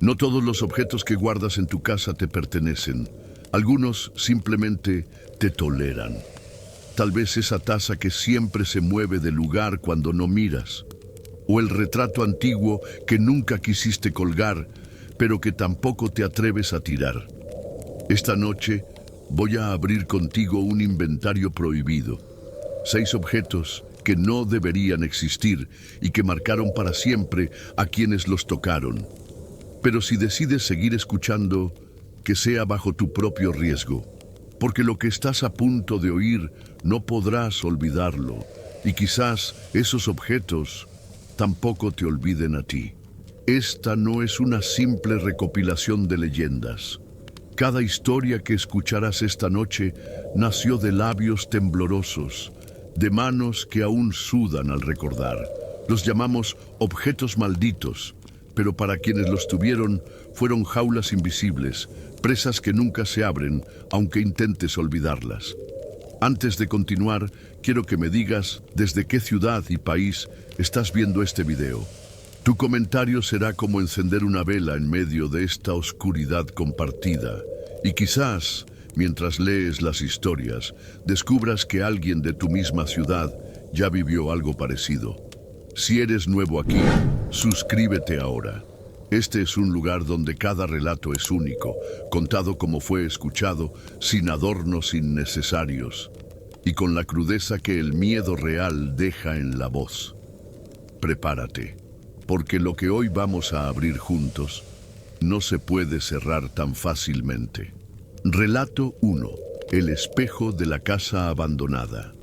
No todos los objetos que guardas en tu casa te pertenecen. Algunos simplemente te toleran. Tal vez esa taza que siempre se mueve de lugar cuando no miras. O el retrato antiguo que nunca quisiste colgar, pero que tampoco te atreves a tirar. Esta noche voy a abrir contigo un inventario prohibido. 6 objetos que no deberían existir y que marcaron para siempre a quienes los tocaron. Pero si decides seguir escuchando, que sea bajo tu propio riesgo, porque lo que estás a punto de oír no podrás olvidarlo, y quizás esos objetos tampoco te olviden a ti. Esta no es una simple recopilación de leyendas. Cada historia que escucharás esta noche nació de labios temblorosos, de manos que aún sudan al recordar. Los llamamos objetos malditos, pero para quienes los tuvieron fueron jaulas invisibles, presas que nunca se abren, aunque intentes olvidarlas. Antes de continuar, quiero que me digas desde qué ciudad y país estás viendo este video. Tu comentario será como encender una vela en medio de esta oscuridad compartida. Y quizás, mientras lees las historias, descubras que alguien de tu misma ciudad ya vivió algo parecido. Si eres nuevo aquí, suscríbete ahora. Este es un lugar donde cada relato es único, contado como fue escuchado, sin adornos innecesarios, y con la crudeza que el miedo real deja en la voz. Prepárate, porque lo que hoy vamos a abrir juntos no se puede cerrar tan fácilmente. Relato 1. El espejo de la casa abandonada.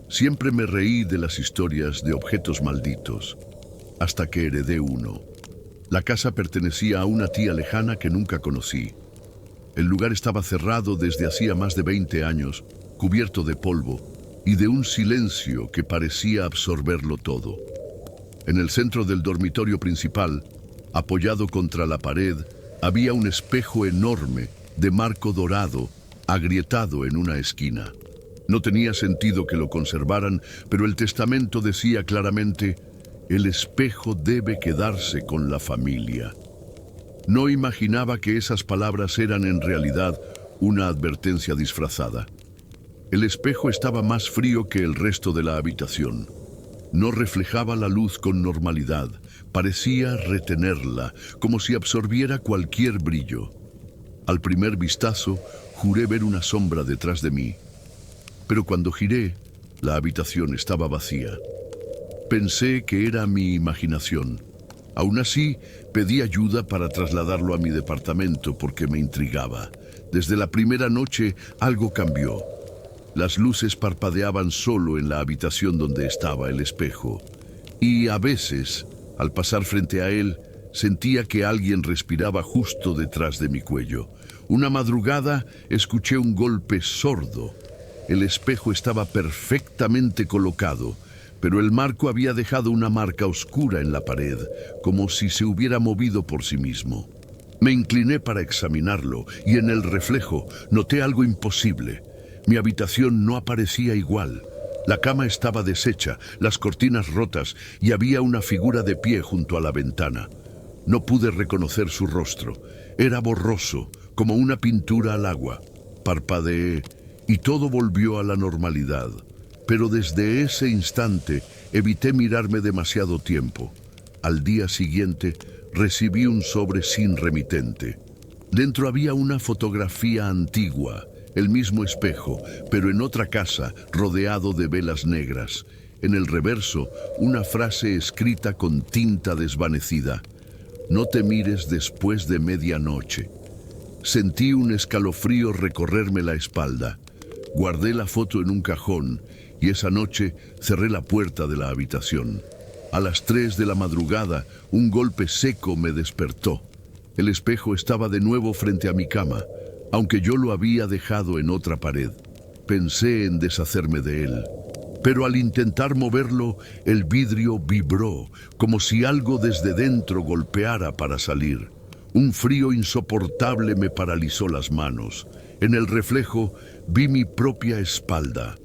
Siempre me reí de las historias de objetos malditos, hasta que heredé uno. La casa pertenecía a una tía lejana que nunca conocí. El lugar estaba cerrado desde hacía más de 20 años, cubierto de polvo y de un silencio que parecía absorberlo todo. En el centro del dormitorio principal, apoyado contra la pared, había un espejo enorme de marco dorado, agrietado en una esquina. No tenía sentido que lo conservaran, pero el testamento decía claramente: el espejo debe quedarse con la familia. No imaginaba que esas palabras eran en realidad una advertencia disfrazada. El espejo estaba más frío que el resto de la habitación. No reflejaba la luz con normalidad, parecía retenerla, como si absorbiera cualquier brillo. Al primer vistazo, juré ver una sombra detrás de mí. Pero cuando giré, la habitación estaba vacía. Pensé que era mi imaginación. Aún así, pedí ayuda para trasladarlo a mi departamento porque me intrigaba. Desde la primera noche, algo cambió. Las luces parpadeaban solo en la habitación donde estaba el espejo. Y a veces, al pasar frente a él, sentía que alguien respiraba justo detrás de mi cuello. Una madrugada, escuché un golpe sordo. El espejo estaba perfectamente colocado, pero el marco había dejado una marca oscura en la pared, como si se hubiera movido por sí mismo. Me incliné para examinarlo y en el reflejo noté algo imposible. Mi habitación no aparecía igual. La cama estaba deshecha, las cortinas rotas y había una figura de pie junto a la ventana. No pude reconocer su rostro. Era borroso, como una pintura al agua. Parpadeé y todo volvió a la normalidad. Pero desde ese instante evité mirarme demasiado tiempo. Al día siguiente recibí un sobre sin remitente. Dentro había una fotografía antigua, el mismo espejo, pero en otra casa, rodeado de velas negras. En el reverso, una frase escrita con tinta desvanecida: no te mires después de medianoche. Sentí un escalofrío recorrerme la espalda. Guardé la foto en un cajón y esa noche cerré la puerta de la habitación. A las 3 de la madrugada, un golpe seco me despertó. El espejo estaba de nuevo frente a mi cama, aunque yo lo había dejado en otra pared. Pensé en deshacerme de él. Pero al intentar moverlo, el vidrio vibró, como si algo desde dentro golpeara para salir. Un frío insoportable me paralizó las manos. En el reflejo vi mi propia espalda,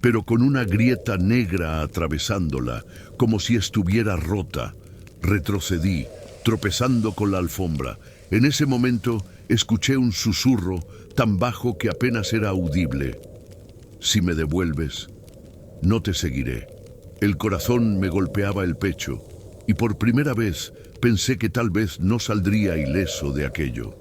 pero con una grieta negra atravesándola, como si estuviera rota. Retrocedí, tropezando con la alfombra. En ese momento escuché un susurro tan bajo que apenas era audible. Si me devuelves, no te seguiré. El corazón me golpeaba el pecho y por primera vez pensé que tal vez no saldría ileso de aquello.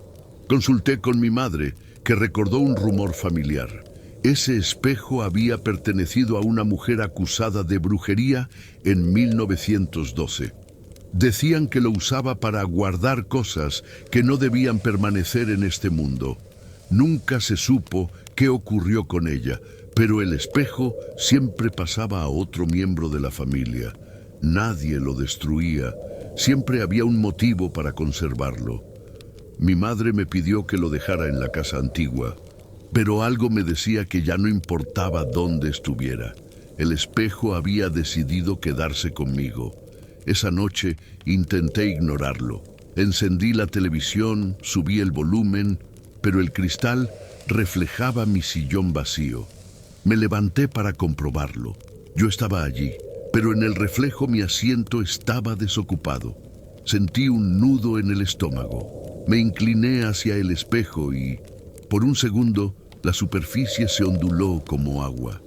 Consulté con mi madre, que recordó un rumor familiar. Ese espejo había pertenecido a una mujer acusada de brujería en 1912. Decían que lo usaba para guardar cosas que no debían permanecer en este mundo. Nunca se supo qué ocurrió con ella, pero el espejo siempre pasaba a otro miembro de la familia. Nadie lo destruía. Siempre había un motivo para conservarlo. Mi madre me pidió que lo dejara en la casa antigua, pero algo me decía que ya no importaba dónde estuviera. El espejo había decidido quedarse conmigo. Esa noche intenté ignorarlo. Encendí la televisión, subí el volumen, pero el cristal reflejaba mi sillón vacío. Me levanté para comprobarlo. Yo estaba allí, pero en el reflejo mi asiento estaba desocupado. Sentí un nudo en el estómago. Me incliné hacia el espejo y, por un segundo, la superficie se onduló como agua.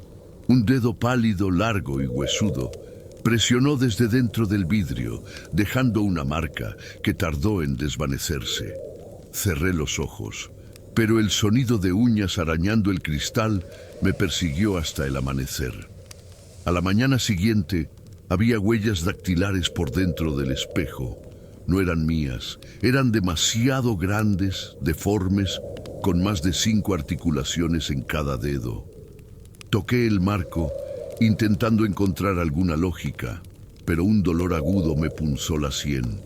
Un dedo pálido, largo y huesudo presionó desde dentro del vidrio, dejando una marca que tardó en desvanecerse. Cerré los ojos, pero el sonido de uñas arañando el cristal me persiguió hasta el amanecer. A la mañana siguiente, había huellas dactilares por dentro del espejo. No eran mías, eran demasiado grandes, deformes, con más de 5 articulaciones en cada dedo. Toqué el marco, intentando encontrar alguna lógica, pero un dolor agudo me punzó la sien.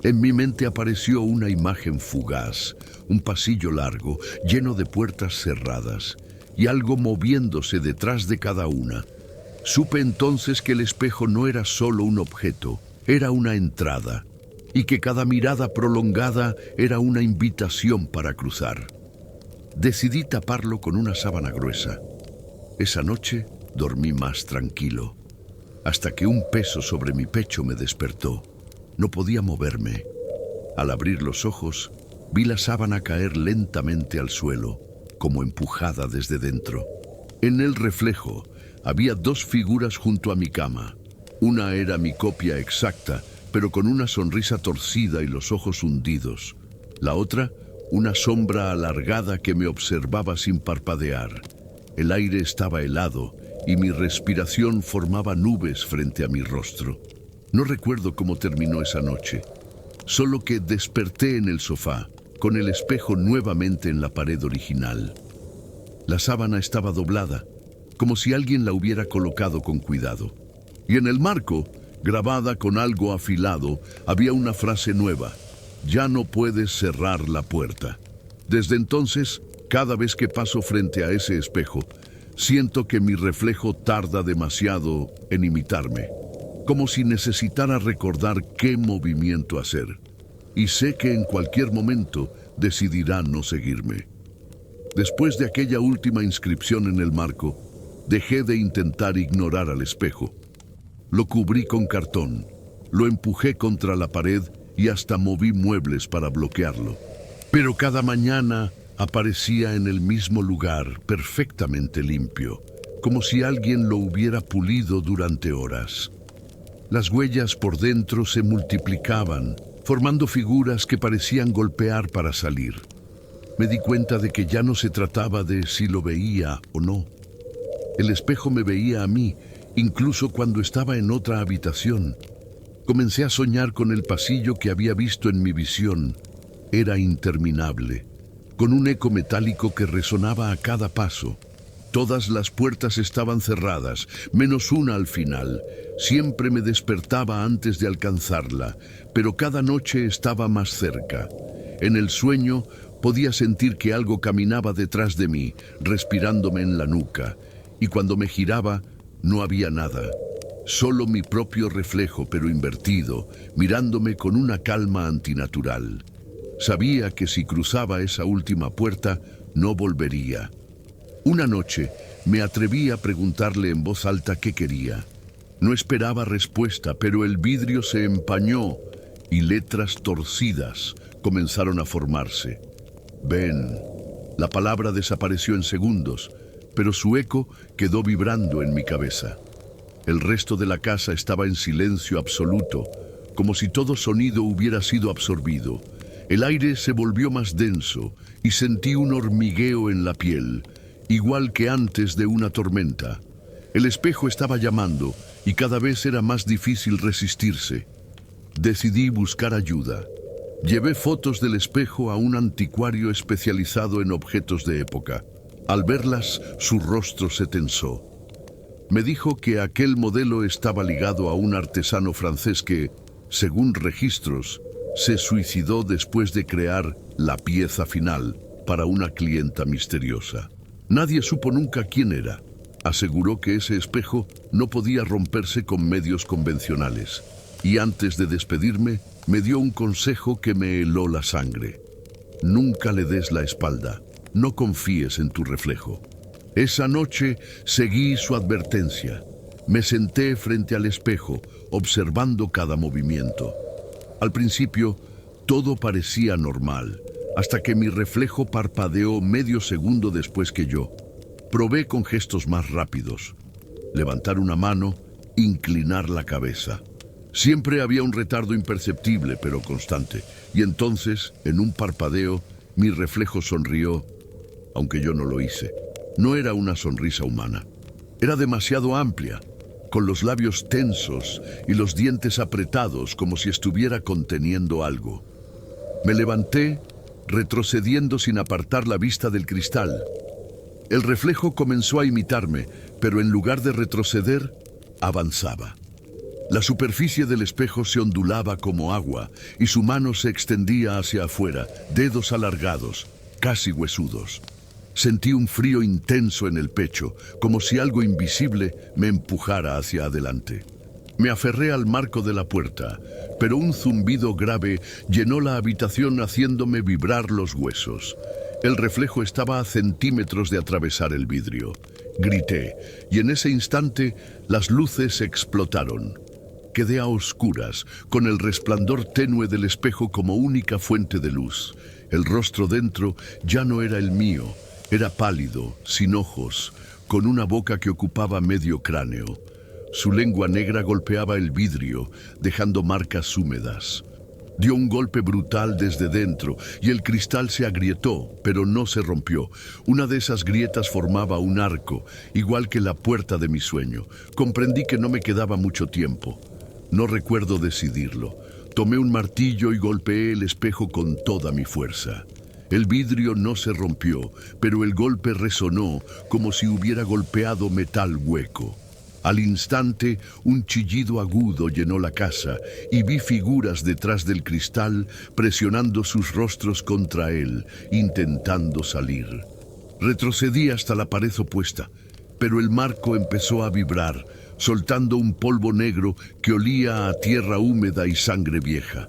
En mi mente apareció una imagen fugaz, un pasillo largo, lleno de puertas cerradas, y algo moviéndose detrás de cada una. Supe entonces que el espejo no era solo un objeto, era una entrada, y que cada mirada prolongada era una invitación para cruzar. Decidí taparlo con una sábana gruesa. Esa noche dormí más tranquilo, hasta que un peso sobre mi pecho me despertó. No podía moverme. Al abrir los ojos, vi la sábana caer lentamente al suelo, como empujada desde dentro. En el reflejo había 2 figuras junto a mi cama. Una era mi copia exacta, pero con una sonrisa torcida y los ojos hundidos. La otra, una sombra alargada que me observaba sin parpadear. El aire estaba helado y mi respiración formaba nubes frente a mi rostro. No recuerdo cómo terminó esa noche, solo que desperté en el sofá, con el espejo nuevamente en la pared original. La sábana estaba doblada, como si alguien la hubiera colocado con cuidado. Y en el marco, grabada con algo afilado, había una frase nueva: ya no puedes cerrar la puerta. Desde entonces, cada vez que paso frente a ese espejo, siento que mi reflejo tarda demasiado en imitarme, como si necesitara recordar qué movimiento hacer. Y sé que en cualquier momento decidirá no seguirme. Después de aquella última inscripción en el marco, dejé de intentar ignorar al espejo. Lo cubrí con cartón, lo empujé contra la pared y hasta moví muebles para bloquearlo. Pero cada mañana aparecía en el mismo lugar, perfectamente limpio, como si alguien lo hubiera pulido durante horas. Las huellas por dentro se multiplicaban, formando figuras que parecían golpear para salir. Me di cuenta de que ya no se trataba de si lo veía o no. El espejo me veía a mí, incluso cuando estaba en otra habitación. Comencé a soñar con el pasillo que había visto en mi visión. Era interminable, con un eco metálico que resonaba a cada paso. Todas las puertas estaban cerradas, menos una al final. Siempre me despertaba antes de alcanzarla, pero cada noche estaba más cerca. En el sueño podía sentir que algo caminaba detrás de mí, respirándome en la nuca, y cuando me giraba no había nada. Solo mi propio reflejo, pero invertido, mirándome con una calma antinatural. Sabía que si cruzaba esa última puerta, no volvería. Una noche me atreví a preguntarle en voz alta qué quería. No esperaba respuesta, pero el vidrio se empañó y letras torcidas comenzaron a formarse. Ven. La palabra desapareció en segundos, pero su eco quedó vibrando en mi cabeza. El resto de la casa estaba en silencio absoluto, como si todo sonido hubiera sido absorbido. El aire se volvió más denso y sentí un hormigueo en la piel, igual que antes de una tormenta. El espejo estaba llamando y cada vez era más difícil resistirse. Decidí buscar ayuda. Llevé fotos del espejo a un anticuario especializado en objetos de época. Al verlas, su rostro se tensó. Me dijo que aquel modelo estaba ligado a un artesano francés que, según registros, se suicidó después de crear la pieza final para una clienta misteriosa. Nadie supo nunca quién era. Aseguró que ese espejo no podía romperse con medios convencionales. Y antes de despedirme, me dio un consejo que me heló la sangre. Nunca le des la espalda. No confíes en tu reflejo. Esa noche seguí su advertencia. Me senté frente al espejo, observando cada movimiento. Al principio, todo parecía normal, hasta que mi reflejo parpadeó medio segundo después que yo. Probé con gestos más rápidos. Levantar una mano, inclinar la cabeza. Siempre había un retardo imperceptible, pero constante. Y entonces, en un parpadeo, mi reflejo sonrió, aunque yo no lo hice. No era una sonrisa humana. Era demasiado amplia, con los labios tensos y los dientes apretados como si estuviera conteniendo algo. Me levanté, retrocediendo sin apartar la vista del cristal. El reflejo comenzó a imitarme, pero en lugar de retroceder, avanzaba. La superficie del espejo se ondulaba como agua y su mano se extendía hacia afuera, dedos alargados, casi huesudos. Sentí un frío intenso en el pecho, como si algo invisible me empujara hacia adelante. Me aferré al marco de la puerta, pero un zumbido grave llenó la habitación haciéndome vibrar los huesos. El reflejo estaba a centímetros de atravesar el vidrio. Grité, y en ese instante las luces explotaron. Quedé a oscuras, con el resplandor tenue del espejo como única fuente de luz. El rostro dentro ya no era el mío. Era pálido, sin ojos, con una boca que ocupaba medio cráneo. Su lengua negra golpeaba el vidrio, dejando marcas húmedas. Dio un golpe brutal desde dentro y el cristal se agrietó, pero no se rompió. Una de esas grietas formaba un arco, igual que la puerta de mi sueño. Comprendí que no me quedaba mucho tiempo. No recuerdo decidirlo. Tomé un martillo y golpeé el espejo con toda mi fuerza. El vidrio no se rompió, pero el golpe resonó como si hubiera golpeado metal hueco. Al instante, un chillido agudo llenó la casa y vi figuras detrás del cristal presionando sus rostros contra él, intentando salir. Retrocedí hasta la pared opuesta, pero el marco empezó a vibrar, soltando un polvo negro que olía a tierra húmeda y sangre vieja.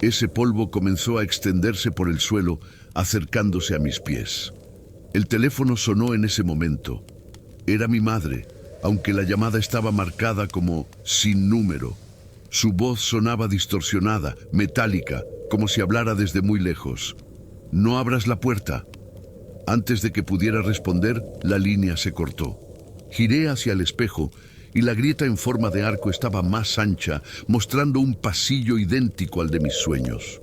Ese polvo comenzó a extenderse por el suelo, acercándose a mis pies. El teléfono sonó en ese momento. Era mi madre, aunque la llamada estaba marcada como sin número. Su voz sonaba distorsionada, metálica, como si hablara desde muy lejos. «No abras la puerta». Antes de que pudiera responder, la línea se cortó. Giré hacia el espejo y la grieta en forma de arco estaba más ancha, mostrando un pasillo idéntico al de mis sueños.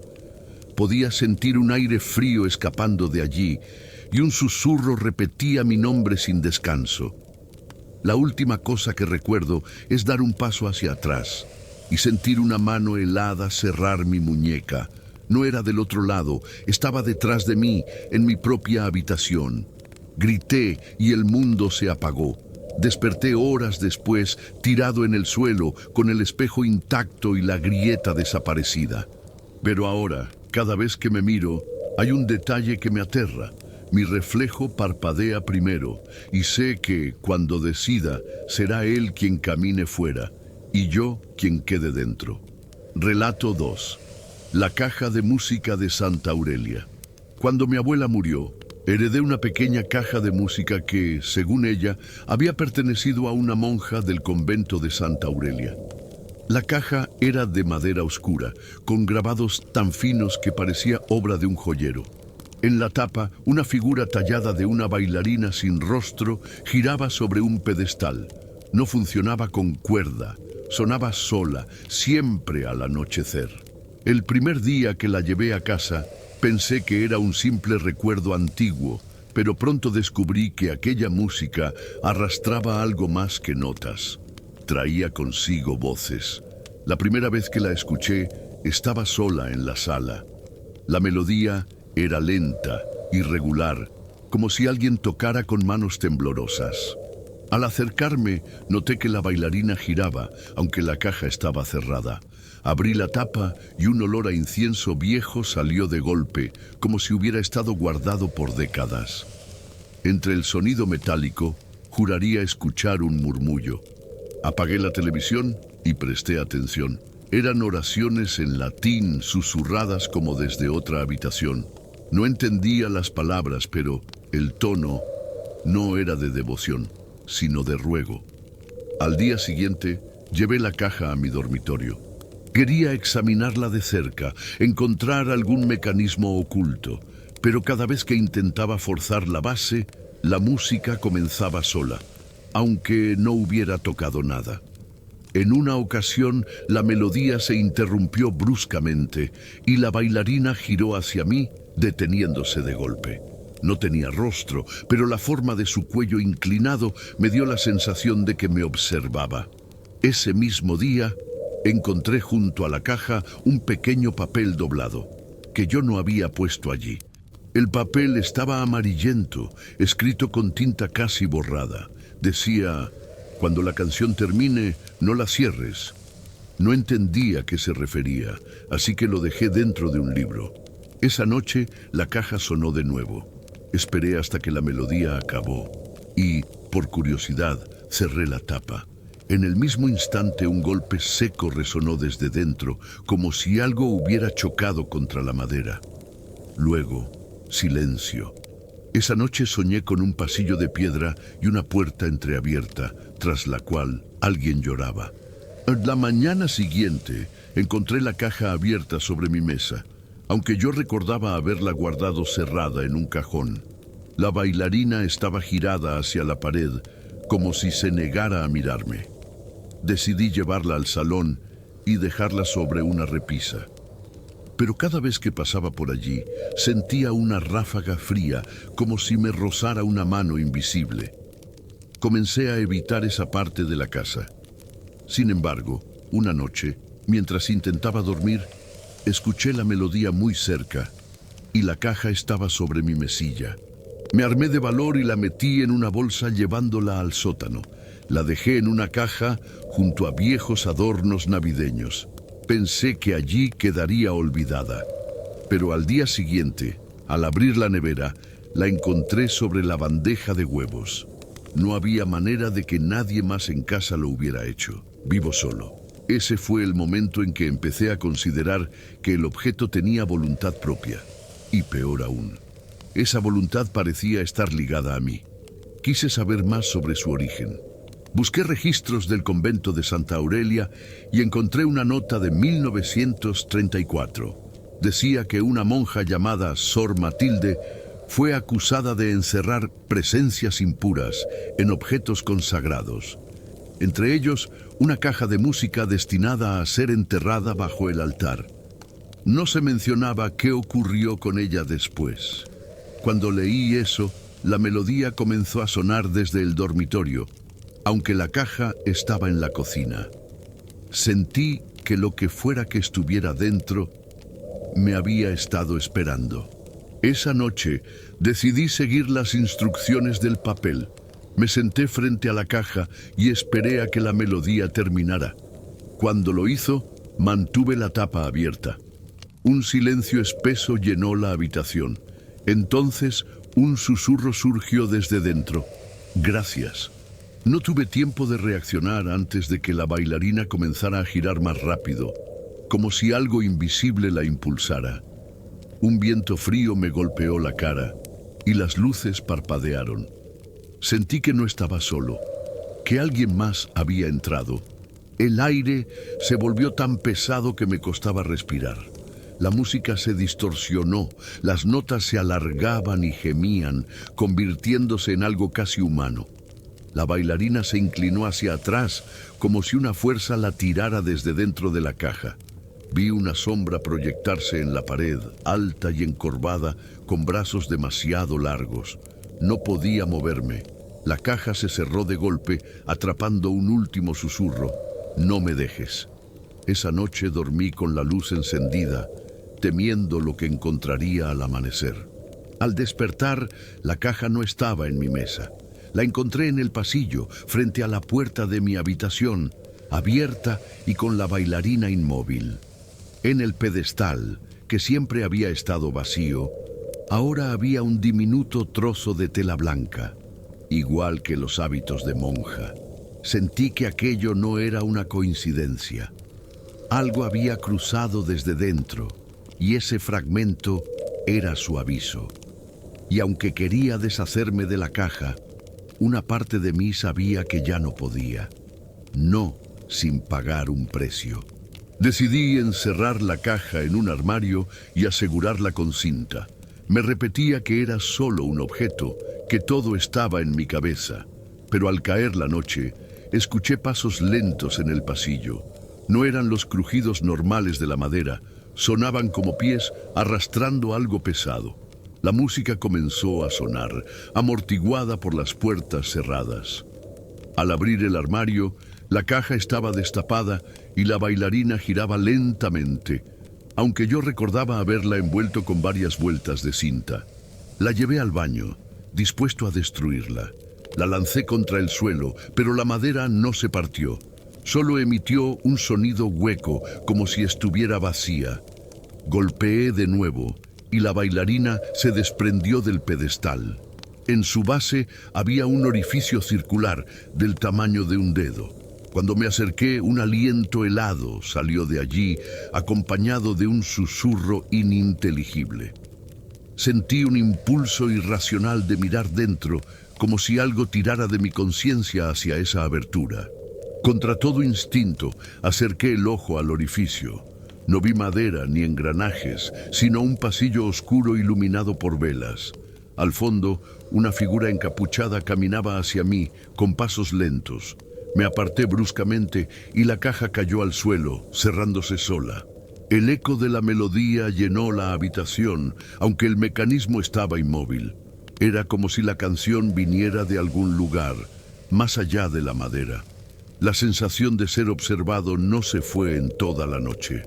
Podía sentir un aire frío escapando de allí y un susurro repetía mi nombre sin descanso. La última cosa que recuerdo es dar un paso hacia atrás y sentir una mano helada cerrar mi muñeca. No era del otro lado, estaba detrás de mí, en mi propia habitación. Grité y el mundo se apagó. Desperté horas después, tirado en el suelo, con el espejo intacto y la grieta desaparecida. Pero ahora, cada vez que me miro, hay un detalle que me aterra. Mi reflejo parpadea primero, y sé que, cuando decida, será él quien camine fuera, y yo quien quede dentro. Relato 2. La caja de música de Santa Aurelia. Cuando mi abuela murió, heredé una pequeña caja de música que, según ella, había pertenecido a una monja del convento de Santa Aurelia. La caja era de madera oscura, con grabados tan finos que parecía obra de un joyero. En la tapa, una figura tallada de una bailarina sin rostro giraba sobre un pedestal. No funcionaba con cuerda, sonaba sola, siempre al anochecer. El primer día que la llevé a casa, pensé que era un simple recuerdo antiguo, pero pronto descubrí que aquella música arrastraba algo más que notas. Traía consigo voces. La primera vez que la escuché, estaba sola en la sala. La melodía era lenta, irregular, como si alguien tocara con manos temblorosas. Al acercarme, noté que la bailarina giraba, aunque la caja estaba cerrada. Abrí la tapa y un olor a incienso viejo salió de golpe, como si hubiera estado guardado por décadas. Entre el sonido metálico, juraría escuchar un murmullo. Apagué la televisión y presté atención. Eran oraciones en latín, susurradas como desde otra habitación. No entendía las palabras, pero el tono no era de devoción, sino de ruego. Al día siguiente, llevé la caja a mi dormitorio. Quería examinarla de cerca, encontrar algún mecanismo oculto, pero cada vez que intentaba forzar la base, la música comenzaba sola, aunque no hubiera tocado nada. En una ocasión, la melodía se interrumpió bruscamente y la bailarina giró hacia mí, deteniéndose de golpe. No tenía rostro, pero la forma de su cuello inclinado me dio la sensación de que me observaba. Ese mismo día, encontré junto a la caja un pequeño papel doblado, que yo no había puesto allí. El papel estaba amarillento, escrito con tinta casi borrada. Decía: cuando la canción termine, no la cierres. No entendía a qué se refería, así que lo dejé dentro de un libro. Esa noche, la caja sonó de nuevo. Esperé hasta que la melodía acabó y, por curiosidad, cerré la tapa. En el mismo instante, un golpe seco resonó desde dentro, como si algo hubiera chocado contra la madera. Luego, silencio. Esa noche soñé con un pasillo de piedra y una puerta entreabierta, tras la cual alguien lloraba. La mañana siguiente, encontré la caja abierta sobre mi mesa, aunque yo recordaba haberla guardado cerrada en un cajón. La bailarina estaba girada hacia la pared, como si se negara a mirarme. Decidí llevarla al salón y dejarla sobre una repisa. Pero cada vez que pasaba por allí, sentía una ráfaga fría, como si me rozara una mano invisible. Comencé a evitar esa parte de la casa. Sin embargo, una noche, mientras intentaba dormir, escuché la melodía muy cerca y la caja estaba sobre mi mesilla. Me armé de valor y la metí en una bolsa llevándola al sótano. La dejé en una caja junto a viejos adornos navideños. Pensé que allí quedaría olvidada. Pero al día siguiente, al abrir la nevera, la encontré sobre la bandeja de huevos. No había manera de que nadie más en casa lo hubiera hecho. Vivo solo. Ese fue el momento en que empecé a considerar que el objeto tenía voluntad propia. Y peor aún, esa voluntad parecía estar ligada a mí. Quise saber más sobre su origen. Busqué registros del convento de Santa Aurelia y encontré una nota de 1934. Decía que una monja llamada Sor Matilde fue acusada de encerrar presencias impuras en objetos consagrados. Entre ellos, una caja de música destinada a ser enterrada bajo el altar. No se mencionaba qué ocurrió con ella después. Cuando leí eso, la melodía comenzó a sonar desde el dormitorio, aunque la caja estaba en la cocina. Sentí que lo que fuera que estuviera dentro me había estado esperando. Esa noche decidí seguir las instrucciones del papel. Me senté frente a la caja y esperé a que la melodía terminara. Cuando lo hizo, mantuve la tapa abierta. Un silencio espeso llenó la habitación. Entonces, un susurro surgió desde dentro. Gracias. No tuve tiempo de reaccionar antes de que la bailarina comenzara a girar más rápido, como si algo invisible la impulsara. Un viento frío me golpeó la cara y las luces parpadearon. Sentí que no estaba solo, que alguien más había entrado. El aire se volvió tan pesado que me costaba respirar. La música se distorsionó, las notas se alargaban y gemían, convirtiéndose en algo casi humano. La bailarina se inclinó hacia atrás, como si una fuerza la tirara desde dentro de la caja. Vi una sombra proyectarse en la pared, alta y encorvada, con brazos demasiado largos. No podía moverme. La caja se cerró de golpe, atrapando un último susurro. No me dejes. Esa noche dormí con la luz encendida, temiendo lo que encontraría al amanecer. Al despertar, la caja no estaba en mi mesa. La encontré en el pasillo, frente a la puerta de mi habitación, abierta y con la bailarina inmóvil. En el pedestal, que siempre había estado vacío, ahora había un diminuto trozo de tela blanca, igual que los hábitos de monja. Sentí que aquello no era una coincidencia. Algo había cruzado desde dentro, y ese fragmento era su aviso. Y aunque quería deshacerme de la caja, una parte de mí sabía que ya no podía. No sin pagar un precio. Decidí encerrar la caja en un armario y asegurarla con cinta. Me repetía que era solo un objeto, que todo estaba en mi cabeza. Pero al caer la noche, escuché pasos lentos en el pasillo. No eran los crujidos normales de la madera, sonaban como pies arrastrando algo pesado. La música comenzó a sonar, amortiguada por las puertas cerradas. Al abrir el armario, la caja estaba destapada y la bailarina giraba lentamente, aunque yo recordaba haberla envuelto con varias vueltas de cinta. La llevé al baño, dispuesto a destruirla. La lancé contra el suelo, pero la madera no se partió. Solo emitió un sonido hueco, como si estuviera vacía. Golpeé de nuevo, y la bailarina se desprendió del pedestal. En su base había un orificio circular del tamaño de un dedo. Cuando me acerqué, un aliento helado salió de allí, acompañado de un susurro ininteligible. Sentí un impulso irracional de mirar dentro, como si algo tirara de mi conciencia hacia esa abertura. Contra todo instinto, acerqué el ojo al orificio. No vi madera ni engranajes, sino un pasillo oscuro iluminado por velas. Al fondo, una figura encapuchada caminaba hacia mí, con pasos lentos. Me aparté bruscamente y la caja cayó al suelo, cerrándose sola. El eco de la melodía llenó la habitación, aunque el mecanismo estaba inmóvil. Era como si la canción viniera de algún lugar, más allá de la madera. La sensación de ser observado no se fue en toda la noche.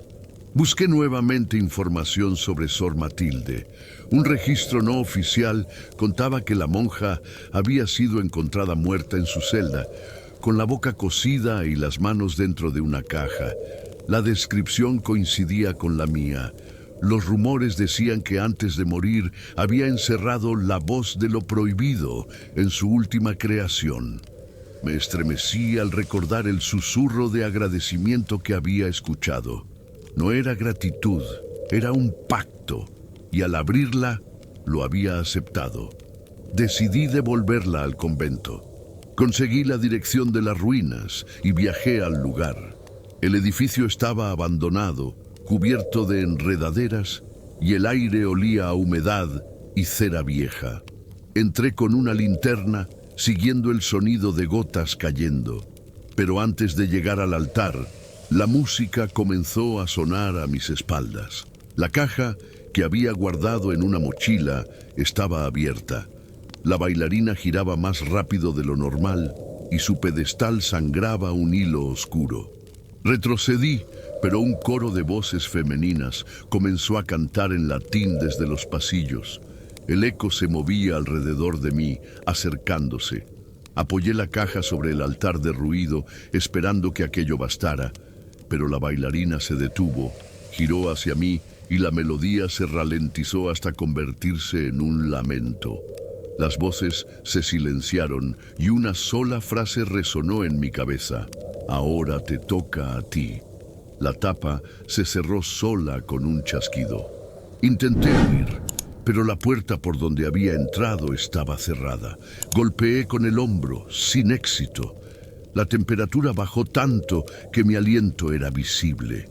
Busqué nuevamente información sobre Sor Matilde. Un registro no oficial contaba que la monja había sido encontrada muerta en su celda, con la boca cosida y las manos dentro de una caja. La descripción coincidía con la mía. Los rumores decían que antes de morir había encerrado la voz de lo prohibido en su última creación. Me estremecí al recordar el susurro de agradecimiento que había escuchado. No era gratitud, era un pacto, y al abrirla, lo había aceptado. Decidí devolverla al convento. Conseguí la dirección de las ruinas y viajé al lugar. El edificio estaba abandonado, cubierto de enredaderas, y el aire olía a humedad y cera vieja. Entré con una linterna, siguiendo el sonido de gotas cayendo. Pero antes de llegar al altar, la música comenzó a sonar a mis espaldas. La caja, que había guardado en una mochila, estaba abierta. La bailarina giraba más rápido de lo normal y su pedestal sangraba un hilo oscuro. Retrocedí, pero un coro de voces femeninas comenzó a cantar en latín desde los pasillos. El eco se movía alrededor de mí, acercándose. Apoyé la caja sobre el altar derruido, esperando que aquello bastara. Pero la bailarina se detuvo, giró hacia mí y la melodía se ralentizó hasta convertirse en un lamento. Las voces se silenciaron y una sola frase resonó en mi cabeza. Ahora te toca a ti. La tapa se cerró sola con un chasquido. Intenté huir, pero la puerta por donde había entrado estaba cerrada. Golpeé con el hombro, sin éxito. La temperatura bajó tanto que mi aliento era visible.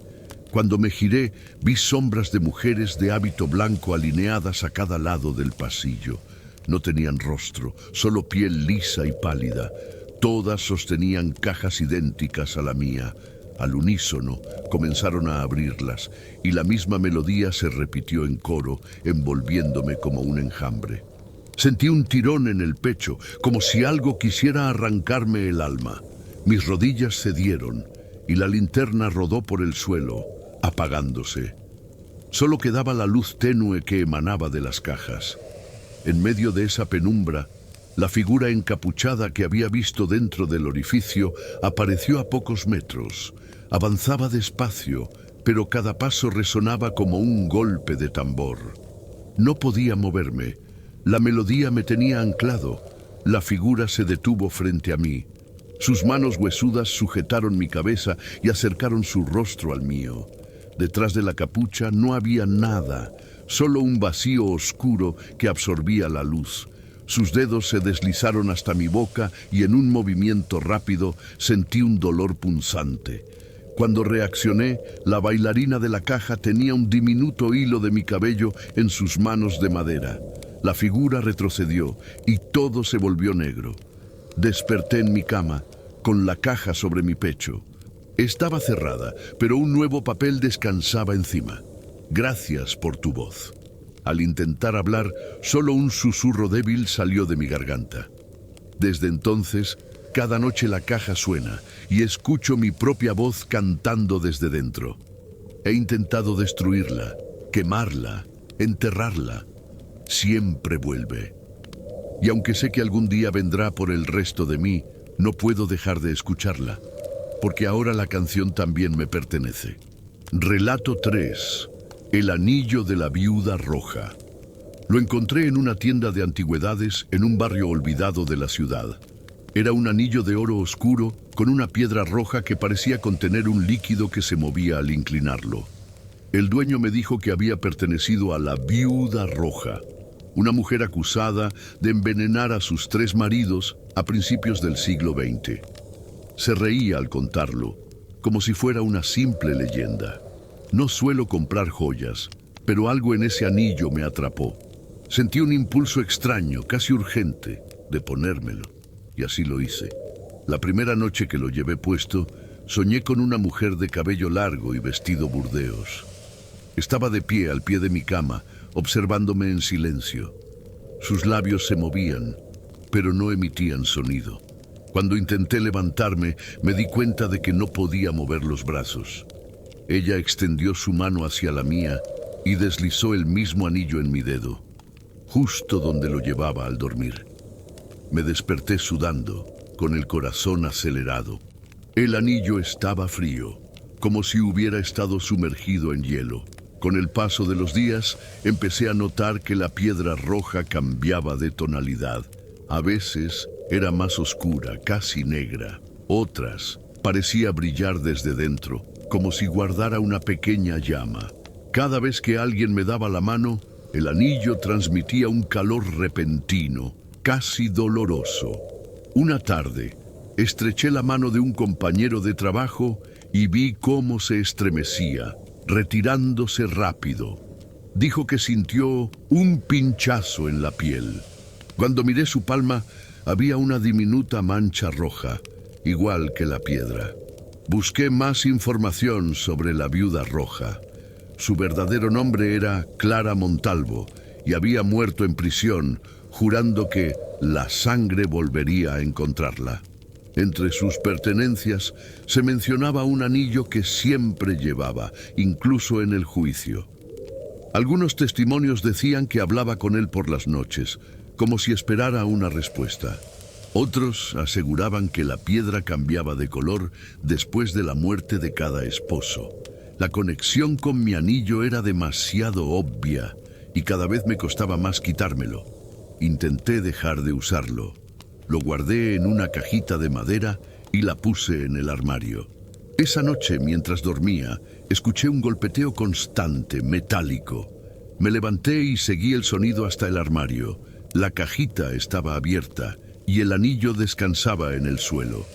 Cuando me giré, vi sombras de mujeres de hábito blanco alineadas a cada lado del pasillo. No tenían rostro, solo piel lisa y pálida. Todas sostenían cajas idénticas a la mía. Al unísono comenzaron a abrirlas y la misma melodía se repitió en coro, envolviéndome como un enjambre. Sentí un tirón en el pecho, como si algo quisiera arrancarme el alma. Mis rodillas cedieron y la linterna rodó por el suelo, apagándose. Solo quedaba la luz tenue que emanaba de las cajas. En medio de esa penumbra, la figura encapuchada que había visto dentro del orificio apareció a pocos metros. Avanzaba despacio, pero cada paso resonaba como un golpe de tambor. No podía moverme. La melodía me tenía anclado. La figura se detuvo frente a mí. Sus manos huesudas sujetaron mi cabeza y acercaron su rostro al mío. Detrás de la capucha no había nada, solo un vacío oscuro que absorbía la luz. Sus dedos se deslizaron hasta mi boca y en un movimiento rápido sentí un dolor punzante. Cuando reaccioné, la bailarina de la caja tenía un diminuto hilo de mi cabello en sus manos de madera. La figura retrocedió y todo se volvió negro. Desperté en mi cama, con la caja sobre mi pecho. Estaba cerrada, pero un nuevo papel descansaba encima. Gracias por tu voz. Al intentar hablar, solo un susurro débil salió de mi garganta. Desde entonces, cada noche la caja suena y escucho mi propia voz cantando desde dentro. He intentado destruirla, quemarla, enterrarla. Siempre vuelve. Y aunque sé que algún día vendrá por el resto de mí, no puedo dejar de escucharla, porque ahora la canción también me pertenece. Relato 3. El anillo de la viuda roja. Lo encontré en una tienda de antigüedades en un barrio olvidado de la ciudad. Era un anillo de oro oscuro con una piedra roja que parecía contener un líquido que se movía al inclinarlo. El dueño me dijo que había pertenecido a la viuda roja, una mujer acusada de envenenar a sus 3 maridos a principios del siglo XX. Se reía al contarlo, como si fuera una simple leyenda. No suelo comprar joyas, pero algo en ese anillo me atrapó. Sentí un impulso extraño, casi urgente, de ponérmelo, y así lo hice. La primera noche que lo llevé puesto, soñé con una mujer de cabello largo y vestido burdeos. Estaba de pie al pie de mi cama, observándome en silencio. Sus labios se movían, pero no emitían sonido. Cuando intenté levantarme, me di cuenta de que no podía mover los brazos. Ella extendió su mano hacia la mía y deslizó el mismo anillo en mi dedo, justo donde lo llevaba al dormir. Me desperté sudando, con el corazón acelerado. El anillo estaba frío, como si hubiera estado sumergido en hielo. Con el paso de los días, empecé a notar que la piedra roja cambiaba de tonalidad. A veces era más oscura, casi negra. Otras parecía brillar desde dentro, como si guardara una pequeña llama. Cada vez que alguien me daba la mano, el anillo transmitía un calor repentino, casi doloroso. Una tarde, estreché la mano de un compañero de trabajo y vi cómo se estremecía, retirándose rápido. Dijo que sintió un pinchazo en la piel. Cuando miré su palma, había una diminuta mancha roja, igual que la piedra. Busqué más información sobre la viuda roja. Su verdadero nombre era Clara Montalvo y había muerto en prisión, jurando que la sangre volvería a encontrarla. Entre sus pertenencias se mencionaba un anillo que siempre llevaba, incluso en el juicio. Algunos testimonios decían que hablaba con él por las noches, como si esperara una respuesta. Otros aseguraban que la piedra cambiaba de color después de la muerte de cada esposo. La conexión con mi anillo era demasiado obvia y cada vez me costaba más quitármelo. Intenté dejar de usarlo. Lo guardé en una cajita de madera y la puse en el armario. Esa noche, mientras dormía, escuché un golpeteo constante, metálico. Me levanté y seguí el sonido hasta el armario. La cajita estaba abierta y el anillo descansaba en el suelo.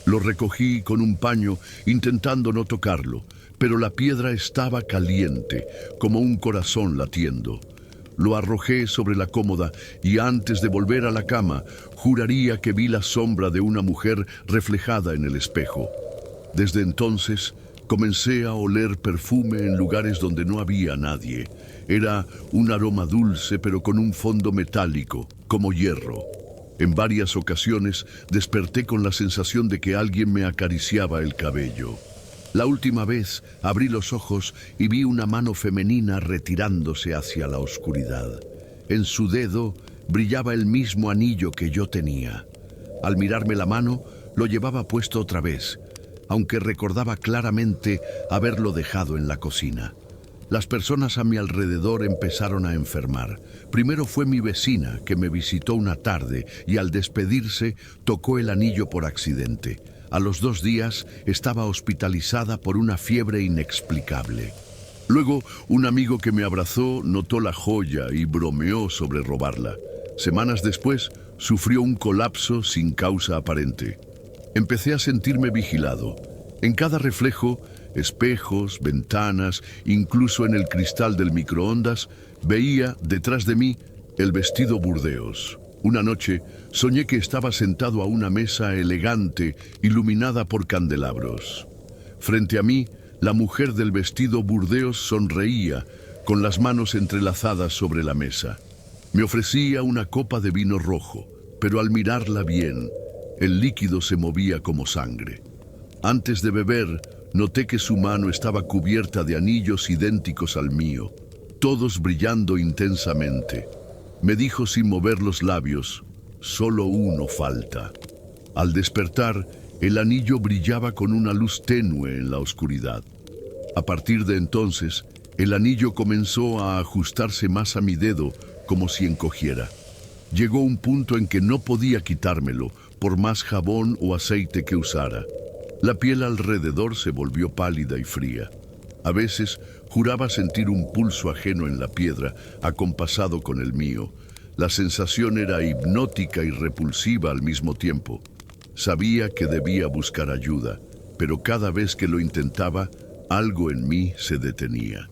Lo recogí con un paño, intentando no tocarlo, pero la piedra estaba caliente, como un corazón latiendo. Lo arrojé sobre la cómoda y antes de volver a la cama, juraría que vi la sombra de una mujer reflejada en el espejo. Desde entonces, comencé a oler perfume en lugares donde no había nadie. Era un aroma dulce, pero con un fondo metálico, como hierro. En varias ocasiones desperté con la sensación de que alguien me acariciaba el cabello. La última vez abrí los ojos y vi una mano femenina retirándose hacia la oscuridad. En su dedo brillaba el mismo anillo que yo tenía. Al mirarme la mano, lo llevaba puesto otra vez, aunque recordaba claramente haberlo dejado en la cocina. Las personas a mi alrededor empezaron a enfermar. Primero fue mi vecina, que me visitó una tarde y al despedirse tocó el anillo por accidente. A los 2 días estaba hospitalizada por una fiebre inexplicable. Luego, un amigo que me abrazó notó la joya y bromeó sobre robarla. Semanas después, sufrió un colapso sin causa aparente. Empecé a sentirme vigilado. En cada reflejo, espejos, ventanas, incluso en el cristal del microondas, veía detrás de mí el vestido Burdeos. Una noche soñé que estaba sentado a una mesa elegante, iluminada por candelabros. Frente a mí, la mujer del vestido Burdeos sonreía, con las manos entrelazadas sobre la mesa. Me ofrecía una copa de vino rojo, pero al mirarla bien, el líquido se movía como sangre. Antes de beber, noté que su mano estaba cubierta de anillos idénticos al mío, todos brillando intensamente. Me dijo sin mover los labios, solo uno falta. Al despertar, el anillo brillaba con una luz tenue en la oscuridad. A partir de entonces, el anillo comenzó a ajustarse más a mi dedo, como si encogiera. Llegó un punto en que no podía quitármelo, por más jabón o aceite que usara. La piel alrededor se volvió pálida y fría. A veces juraba sentir un pulso ajeno en la piedra, acompasado con el mío. La sensación era hipnótica y repulsiva al mismo tiempo. Sabía que debía buscar ayuda, pero cada vez que lo intentaba, algo en mí se detenía.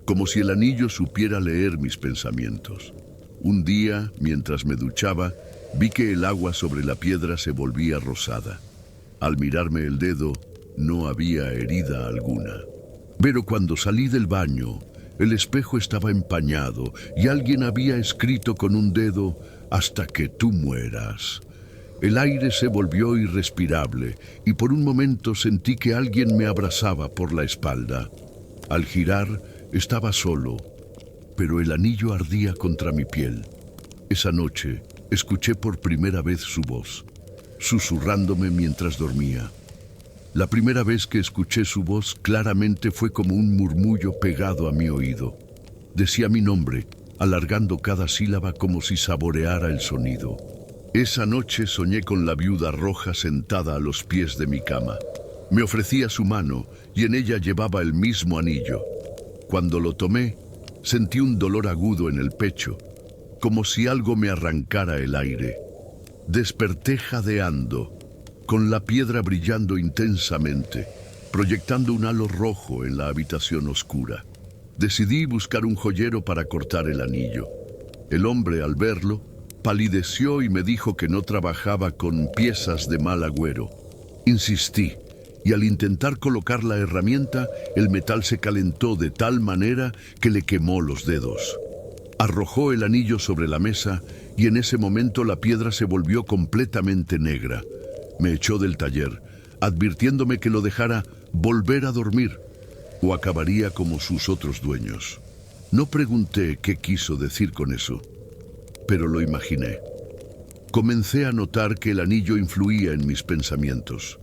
Como si el anillo supiera leer mis pensamientos. Un día, mientras me duchaba, vi que el agua sobre la piedra se volvía rosada. Al mirarme el dedo, no había herida alguna. Pero cuando salí del baño, el espejo estaba empañado y alguien había escrito con un dedo, hasta que tú mueras. El aire se volvió irrespirable y por un momento sentí que alguien me abrazaba por la espalda. Al girar, estaba solo, pero el anillo ardía contra mi piel. Esa noche, escuché por primera vez su voz, susurrándome mientras dormía. La primera vez que escuché su voz claramente fue como un murmullo pegado a mi oído. Decía mi nombre, alargando cada sílaba como si saboreara el sonido. Esa noche soñé con la viuda roja sentada a los pies de mi cama. Me ofrecía su mano y en ella llevaba el mismo anillo. Cuando lo tomé, sentí un dolor agudo en el pecho, como si algo me arrancara el aire. Desperté jadeando, con la piedra brillando intensamente, proyectando un halo rojo en la habitación oscura. Decidí buscar un joyero para cortar el anillo. El hombre, al verlo, palideció y me dijo que no trabajaba con piezas de mal agüero. Insistí, y al intentar colocar la herramienta, el metal se calentó de tal manera que le quemó los dedos. Arrojó el anillo sobre la mesa y en ese momento la piedra se volvió completamente negra. Me echó del taller, advirtiéndome que lo dejara volver a dormir o acabaría como sus otros dueños. No pregunté qué quiso decir con eso, pero lo imaginé. Comencé a notar que el anillo influía en mis pensamientos.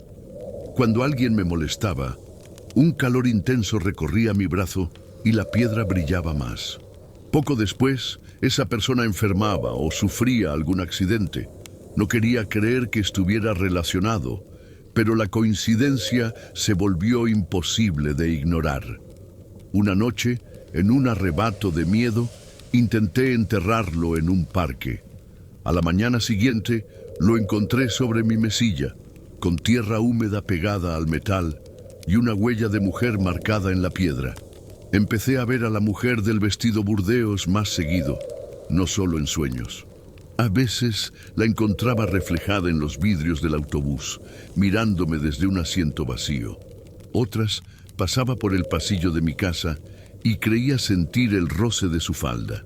Cuando alguien me molestaba, un calor intenso recorría mi brazo y la piedra brillaba más. Poco después, esa persona enfermaba o sufría algún accidente. No quería creer que estuviera relacionado, pero la coincidencia se volvió imposible de ignorar. Una noche, en un arrebato de miedo, intenté enterrarlo en un parque. A la mañana siguiente, lo encontré sobre mi mesilla, con tierra húmeda pegada al metal y una huella de mujer marcada en la piedra. Empecé a ver a la mujer del vestido burdeos más seguido, no solo en sueños. A veces la encontraba reflejada en los vidrios del autobús, mirándome desde un asiento vacío. Otras pasaba por el pasillo de mi casa y creía sentir el roce de su falda.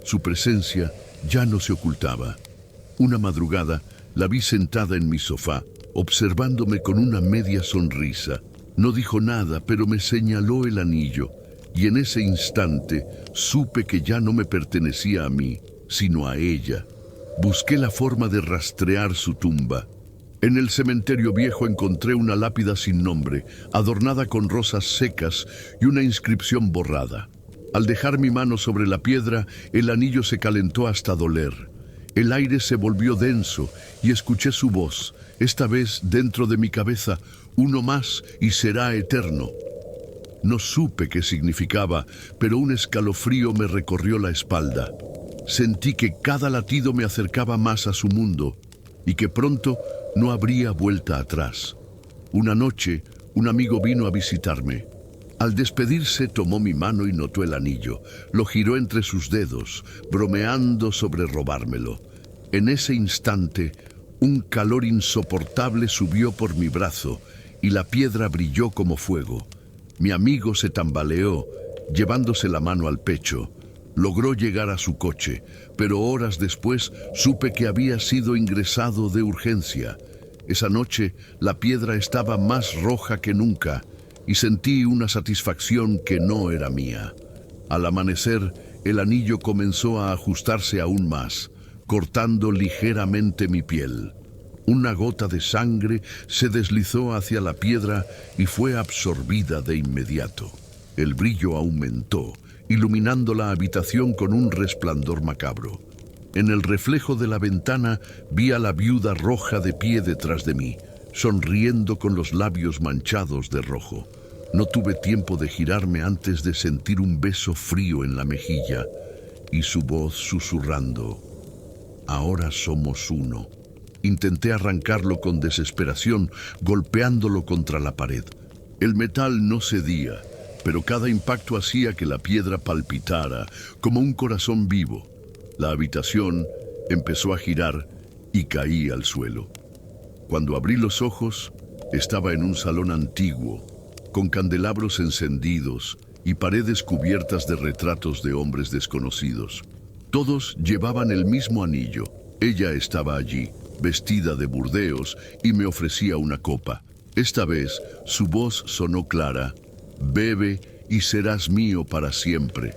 Su presencia ya no se ocultaba. Una madrugada la vi sentada en mi sofá, observándome con una media sonrisa. No dijo nada, pero me señaló el anillo, y en ese instante supe que ya no me pertenecía a mí, sino a ella. Busqué la forma de rastrear su tumba. En el cementerio viejo encontré una lápida sin nombre, adornada con rosas secas y una inscripción borrada. Al dejar mi mano sobre la piedra, el anillo se calentó hasta doler. El aire se volvió denso y escuché su voz, esta vez dentro de mi cabeza: uno más y será eterno. No supe qué significaba, pero un escalofrío me recorrió la espalda. Sentí que cada latido me acercaba más a su mundo y que pronto no habría vuelta atrás. Una noche, un amigo vino a visitarme. Al despedirse, tomó mi mano y notó el anillo. Lo giró entre sus dedos, bromeando sobre robármelo. En ese instante, un calor insoportable subió por mi brazo y la piedra brilló como fuego. Mi amigo se tambaleó, llevándose la mano al pecho. Logró llegar a su coche, pero horas después supe que había sido ingresado de urgencia. Esa noche, la piedra estaba más roja que nunca y sentí una satisfacción que no era mía. Al amanecer, el anillo comenzó a ajustarse aún más, cortando ligeramente mi piel. Una gota de sangre se deslizó hacia la piedra y fue absorbida de inmediato. El brillo aumentó, iluminando la habitación con un resplandor macabro. En el reflejo de la ventana vi a la viuda roja de pie detrás de mí, sonriendo con los labios manchados de rojo. No tuve tiempo de girarme antes de sentir un beso frío en la mejilla y su voz susurrando: ahora somos uno. Intenté arrancarlo con desesperación, golpeándolo contra la pared. El metal no cedía, pero cada impacto hacía que la piedra palpitara como un corazón vivo. La habitación empezó a girar y caí al suelo. Cuando abrí los ojos, estaba en un salón antiguo, con candelabros encendidos y paredes cubiertas de retratos de hombres desconocidos. Todos llevaban el mismo anillo. Ella estaba allí, vestida de burdeos, y me ofrecía una copa. Esta vez su voz sonó clara: bebe y serás mío para siempre.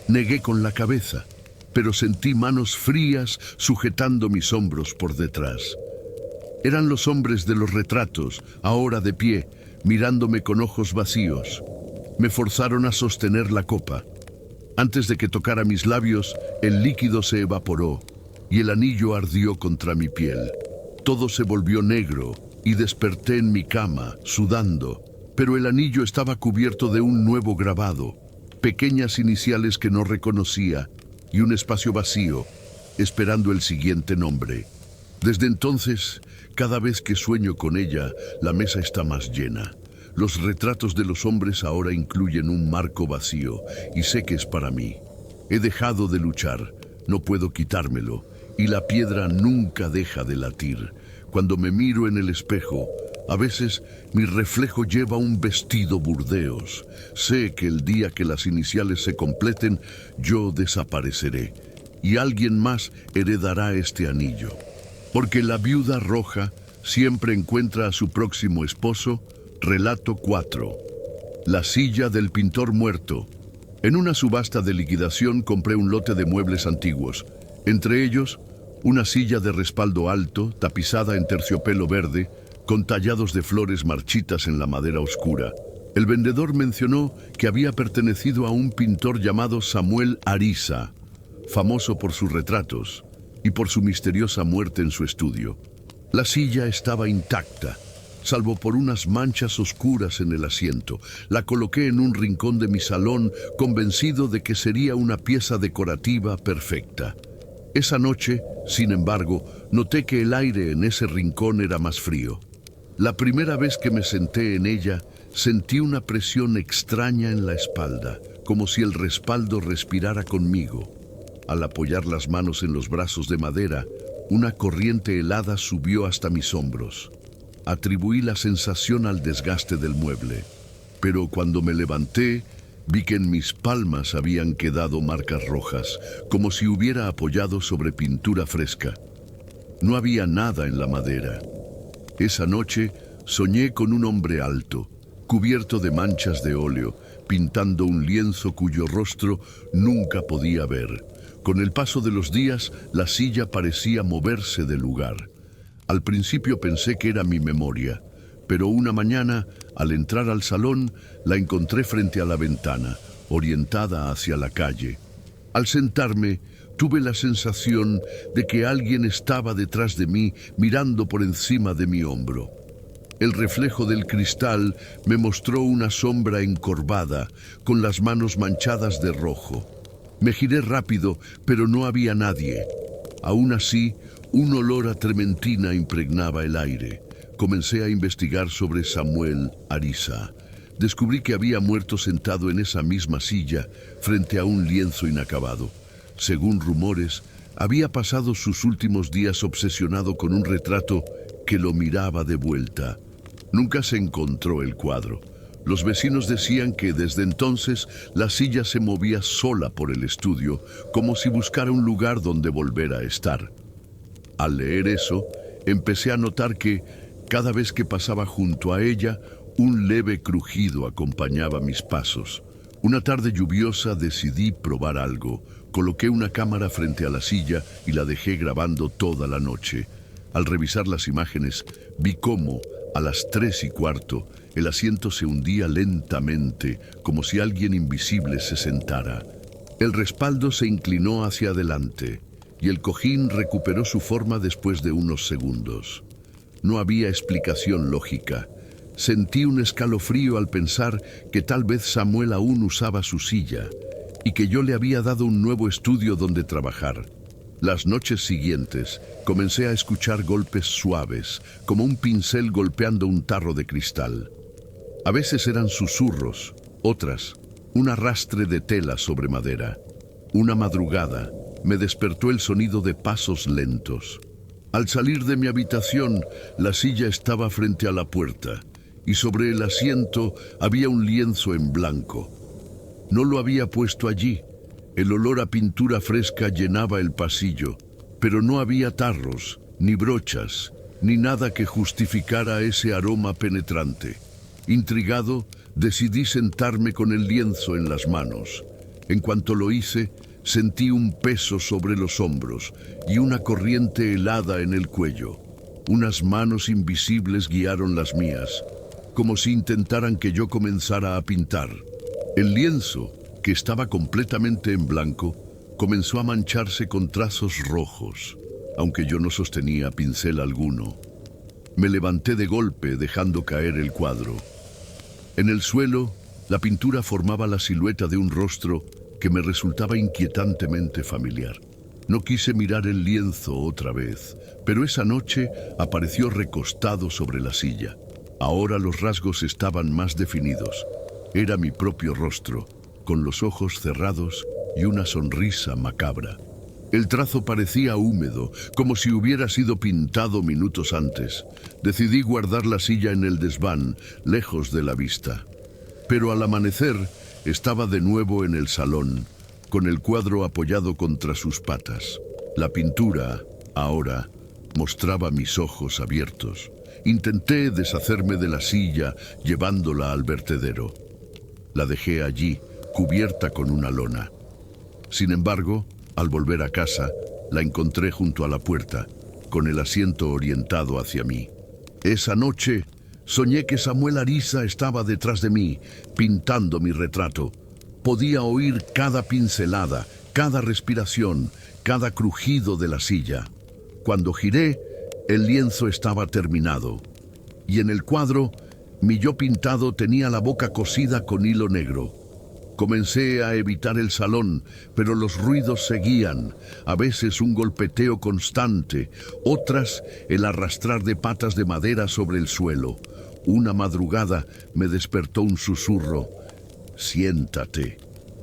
Negué con la cabeza, pero sentí manos frías sujetando mis hombros por detrás. Eran los hombres de los retratos, ahora de pie, mirándome con ojos vacíos. Me forzaron a sostener la copa. Antes de que tocara mis labios, el líquido se evaporó y el anillo ardió contra mi piel. Todo se volvió negro y desperté en mi cama, sudando, pero el anillo estaba cubierto de un nuevo grabado, pequeñas iniciales que no reconocía y un espacio vacío, esperando el siguiente nombre. Desde entonces, cada vez que sueño con ella, la mesa está más llena. Los retratos de los hombres ahora incluyen un marco vacío y sé que es para mí. He dejado de luchar, no puedo quitármelo, y la piedra nunca deja de latir. Cuando me miro en el espejo, a veces mi reflejo lleva un vestido burdeos. Sé que el día que las iniciales se completen, yo desapareceré y alguien más heredará este anillo. Porque la viuda roja siempre encuentra a su próximo esposo. Relato 4. La silla del pintor muerto. En una subasta de liquidación compré un lote de muebles antiguos. Entre ellos, una silla de respaldo alto, tapizada en terciopelo verde, con tallados de flores marchitas en la madera oscura. El vendedor mencionó que había pertenecido a un pintor llamado Samuel Ariza, famoso por sus retratos y por su misteriosa muerte en su estudio. La silla estaba intacta, salvo por unas manchas oscuras en el asiento. La coloqué en un rincón de mi salón, convencido de que sería una pieza decorativa perfecta. Esa noche, sin embargo, noté que el aire en ese rincón era más frío. La primera vez que me senté en ella, sentí una presión extraña en la espalda, como si el respaldo respirara conmigo. Al apoyar las manos en los brazos de madera, una corriente helada subió hasta mis hombros. Atribuí la sensación al desgaste del mueble, pero cuando me levanté, vi que en mis palmas habían quedado marcas rojas, como si hubiera apoyado sobre pintura fresca. No había nada en la madera. Esa noche soñé con un hombre alto, cubierto de manchas de óleo, pintando un lienzo cuyo rostro nunca podía ver. Con el paso de los días, la silla parecía moverse de lugar. Al principio pensé que era mi memoria, pero una mañana, al entrar al salón, la encontré frente a la ventana, orientada hacia la calle. Al sentarme, tuve la sensación de que alguien estaba detrás de mí, mirando por encima de mi hombro. El reflejo del cristal me mostró una sombra encorvada, con las manos manchadas de rojo. Me giré rápido, pero no había nadie. Aún así, un olor a trementina impregnaba el aire. Comencé a investigar sobre Samuel Ariza. Descubrí que había muerto sentado en esa misma silla, frente a un lienzo inacabado. Según rumores, había pasado sus últimos días obsesionado con un retrato que lo miraba de vuelta. Nunca se encontró el cuadro. Los vecinos decían que desde entonces la silla se movía sola por el estudio, como si buscara un lugar donde volver a estar. Al leer eso, empecé a notar que, cada vez que pasaba junto a ella, un leve crujido acompañaba mis pasos. Una tarde lluviosa decidí probar algo. Coloqué una cámara frente a la silla y la dejé grabando toda la noche. Al revisar las imágenes, vi cómo, a las 3:15, el asiento se hundía lentamente, como si alguien invisible se sentara. El respaldo se inclinó hacia adelante y el cojín recuperó su forma después de unos segundos. No había explicación lógica. Sentí un escalofrío al pensar que tal vez Samuel aún usaba su silla y que yo le había dado un nuevo estudio donde trabajar. Las noches siguientes comencé a escuchar golpes suaves, como un pincel golpeando un tarro de cristal. A veces eran susurros, otras, un arrastre de tela sobre madera. Una madrugada me despertó el sonido de pasos lentos. Al salir de mi habitación, la silla estaba frente a la puerta y sobre el asiento había un lienzo en blanco. No lo había puesto allí. El olor a pintura fresca llenaba el pasillo, pero no había tarros, ni brochas, ni nada que justificara ese aroma penetrante. Intrigado, decidí sentarme con el lienzo en las manos. En cuanto lo hice, sentí un peso sobre los hombros y una corriente helada en el cuello. Unas manos invisibles guiaron las mías, como si intentaran que yo comenzara a pintar. El lienzo, que estaba completamente en blanco, comenzó a mancharse con trazos rojos, aunque yo no sostenía pincel alguno. Me levanté de golpe, dejando caer el cuadro. En el suelo, la pintura formaba la silueta de un rostro que me resultaba inquietantemente familiar. No quise mirar el lienzo otra vez, pero esa noche apareció recostado sobre la silla. Ahora los rasgos estaban más definidos. Era mi propio rostro, con los ojos cerrados y una sonrisa macabra. El trazo parecía húmedo, como si hubiera sido pintado minutos antes. Decidí guardar la silla en el desván, lejos de la vista. Pero al amanecer, estaba de nuevo en el salón, con el cuadro apoyado contra sus patas. La pintura, ahora, mostraba mis ojos abiertos. Intenté deshacerme de la silla, llevándola al vertedero. La dejé allí, cubierta con una lona. Sin embargo, al volver a casa, la encontré junto a la puerta, con el asiento orientado hacia mí. Esa noche, soñé que Samuel Ariza estaba detrás de mí, pintando mi retrato. Podía oír cada pincelada, cada respiración, cada crujido de la silla. Cuando giré, el lienzo estaba terminado, y en el cuadro, mi yo pintado tenía la boca cosida con hilo negro. Comencé a evitar el salón, pero los ruidos seguían, a veces un golpeteo constante, otras el arrastrar de patas de madera sobre el suelo. Una madrugada me despertó un susurro: «Siéntate».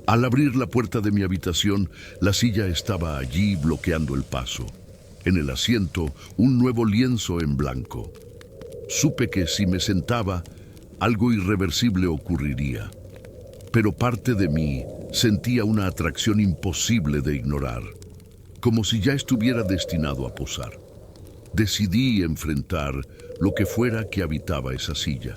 Al abrir la puerta de mi habitación, la silla estaba allí bloqueando el paso. En el asiento, un nuevo lienzo en blanco. Supe que si me sentaba, algo irreversible ocurriría. Pero parte de mí sentía una atracción imposible de ignorar, como si ya estuviera destinado a posar. Decidí enfrentar lo que fuera que habitaba esa silla.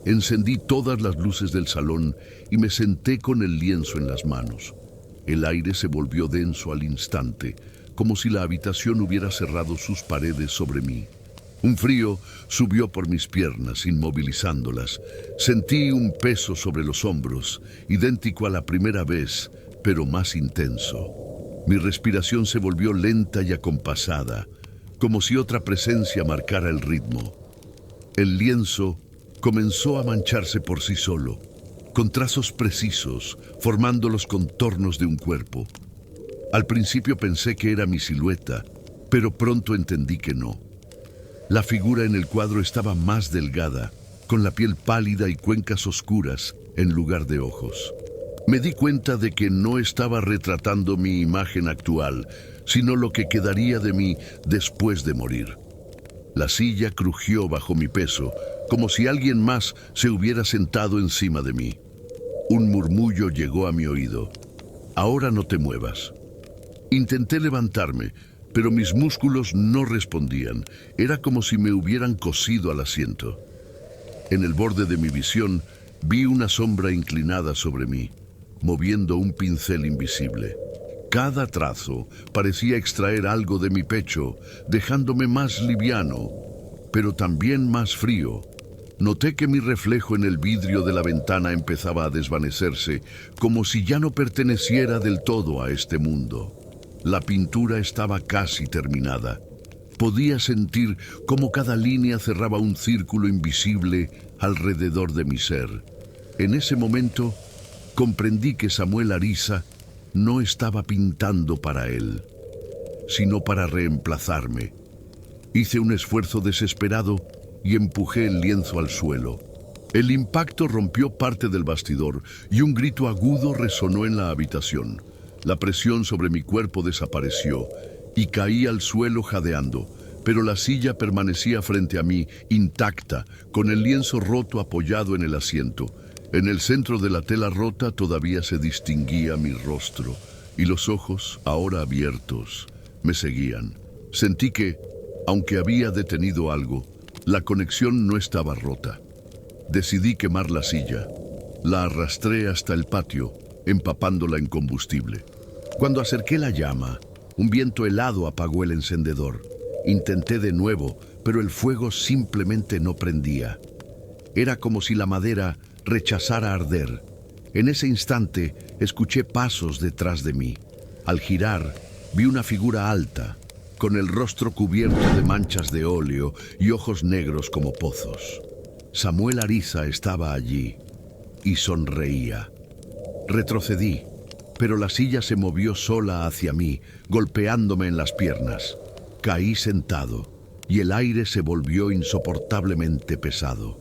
Encendí todas las luces del salón y me senté con el lienzo en las manos. El aire se volvió denso al instante, como si la habitación hubiera cerrado sus paredes sobre mí. Un frío subió por mis piernas, inmovilizándolas. Sentí un peso sobre los hombros, idéntico a la primera vez, pero más intenso. Mi respiración se volvió lenta y acompasada, como si otra presencia marcara el ritmo. El lienzo comenzó a mancharse por sí solo, con trazos precisos, formando los contornos de un cuerpo. Al principio pensé que era mi silueta, pero pronto entendí que no. La figura en el cuadro estaba más delgada, con la piel pálida y cuencas oscuras en lugar de ojos. Me di cuenta de que no estaba retratando mi imagen actual, sino lo que quedaría de mí después de morir. La silla crujió bajo mi peso, como si alguien más se hubiera sentado encima de mí. Un murmullo llegó a mi oído: «Ahora no te muevas». Intenté levantarme, pero mis músculos no respondían. Era como si me hubieran cosido al asiento. En el borde de mi visión vi una sombra inclinada sobre mí, moviendo un pincel invisible. Cada trazo parecía extraer algo de mi pecho, dejándome más liviano, pero también más frío. Noté que mi reflejo en el vidrio de la ventana empezaba a desvanecerse, como si ya no perteneciera del todo a este mundo. La pintura estaba casi terminada. Podía sentir cómo cada línea cerraba un círculo invisible alrededor de mi ser. En ese momento comprendí que Samuel Ariza no estaba pintando para él, sino para reemplazarme. Hice un esfuerzo desesperado y empujé el lienzo al suelo. El impacto rompió parte del bastidor y un grito agudo resonó en la habitación. La presión sobre mi cuerpo desapareció y caí al suelo jadeando, pero la silla permanecía frente a mí, intacta, con el lienzo roto apoyado en el asiento. En el centro de la tela rota todavía se distinguía mi rostro, y los ojos, ahora abiertos, me seguían. Sentí que, aunque había detenido algo, la conexión no estaba rota. Decidí quemar la silla. La arrastré hasta el patio, empapándola en combustible. Cuando acerqué la llama, un viento helado apagó el encendedor. Intenté de nuevo, pero el fuego simplemente no prendía. Era como si la madera rechazara arder. En ese instante, escuché pasos detrás de mí. Al girar, vi una figura alta, con el rostro cubierto de manchas de óleo y ojos negros como pozos. Samuel Ariza estaba allí y sonreía. Retrocedí, pero la silla se movió sola hacia mí, golpeándome en las piernas. Caí sentado y el aire se volvió insoportablemente pesado.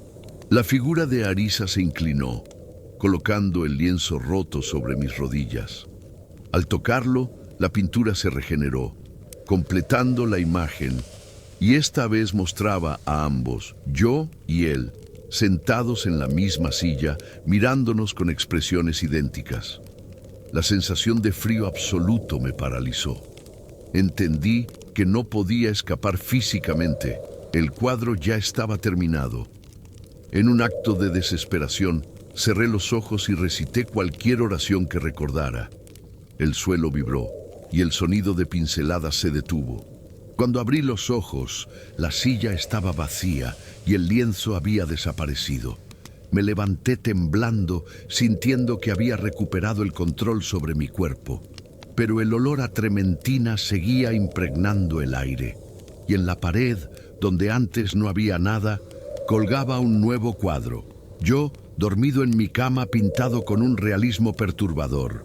La figura de Ariza se inclinó, colocando el lienzo roto sobre mis rodillas. Al tocarlo, la pintura se regeneró, completando la imagen, y esta vez mostraba a ambos, yo y él, sentados en la misma silla, mirándonos con expresiones idénticas. La sensación de frío absoluto me paralizó. Entendí que no podía escapar físicamente. El cuadro ya estaba terminado. En un acto de desesperación, cerré los ojos y recité cualquier oración que recordara. El suelo vibró y el sonido de pinceladas se detuvo. Cuando abrí los ojos, la silla estaba vacía y el lienzo había desaparecido. Me levanté temblando, sintiendo que había recuperado el control sobre mi cuerpo. Pero el olor a trementina seguía impregnando el aire. Y en la pared, donde antes no había nada, colgaba un nuevo cuadro. Yo dormido en mi cama pintado con un realismo perturbador.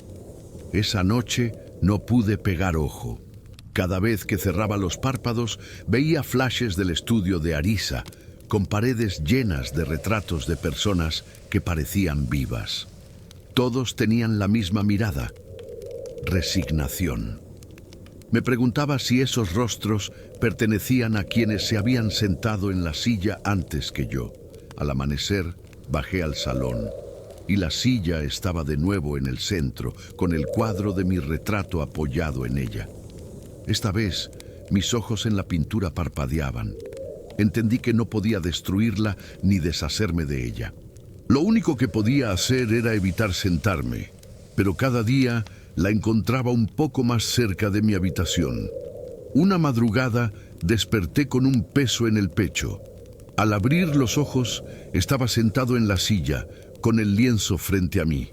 Esa noche no pude pegar ojo. Cada vez que cerraba los párpados veía flashes del estudio de Arisa, con paredes llenas de retratos de personas que parecían vivas. Todos tenían la misma mirada: resignación. Me preguntaba si esos rostros pertenecían a quienes se habían sentado en la silla antes que yo. Al amanecer, bajé al salón y la silla estaba de nuevo en el centro, con el cuadro de mi retrato apoyado en ella. Esta vez, mis ojos en la pintura parpadeaban. Entendí que no podía destruirla ni deshacerme de ella. Lo único que podía hacer era evitar sentarme, pero cada día la encontraba un poco más cerca de mi habitación. Una madrugada desperté con un peso en el pecho. Al abrir los ojos, estaba sentado en la silla, con el lienzo frente a mí.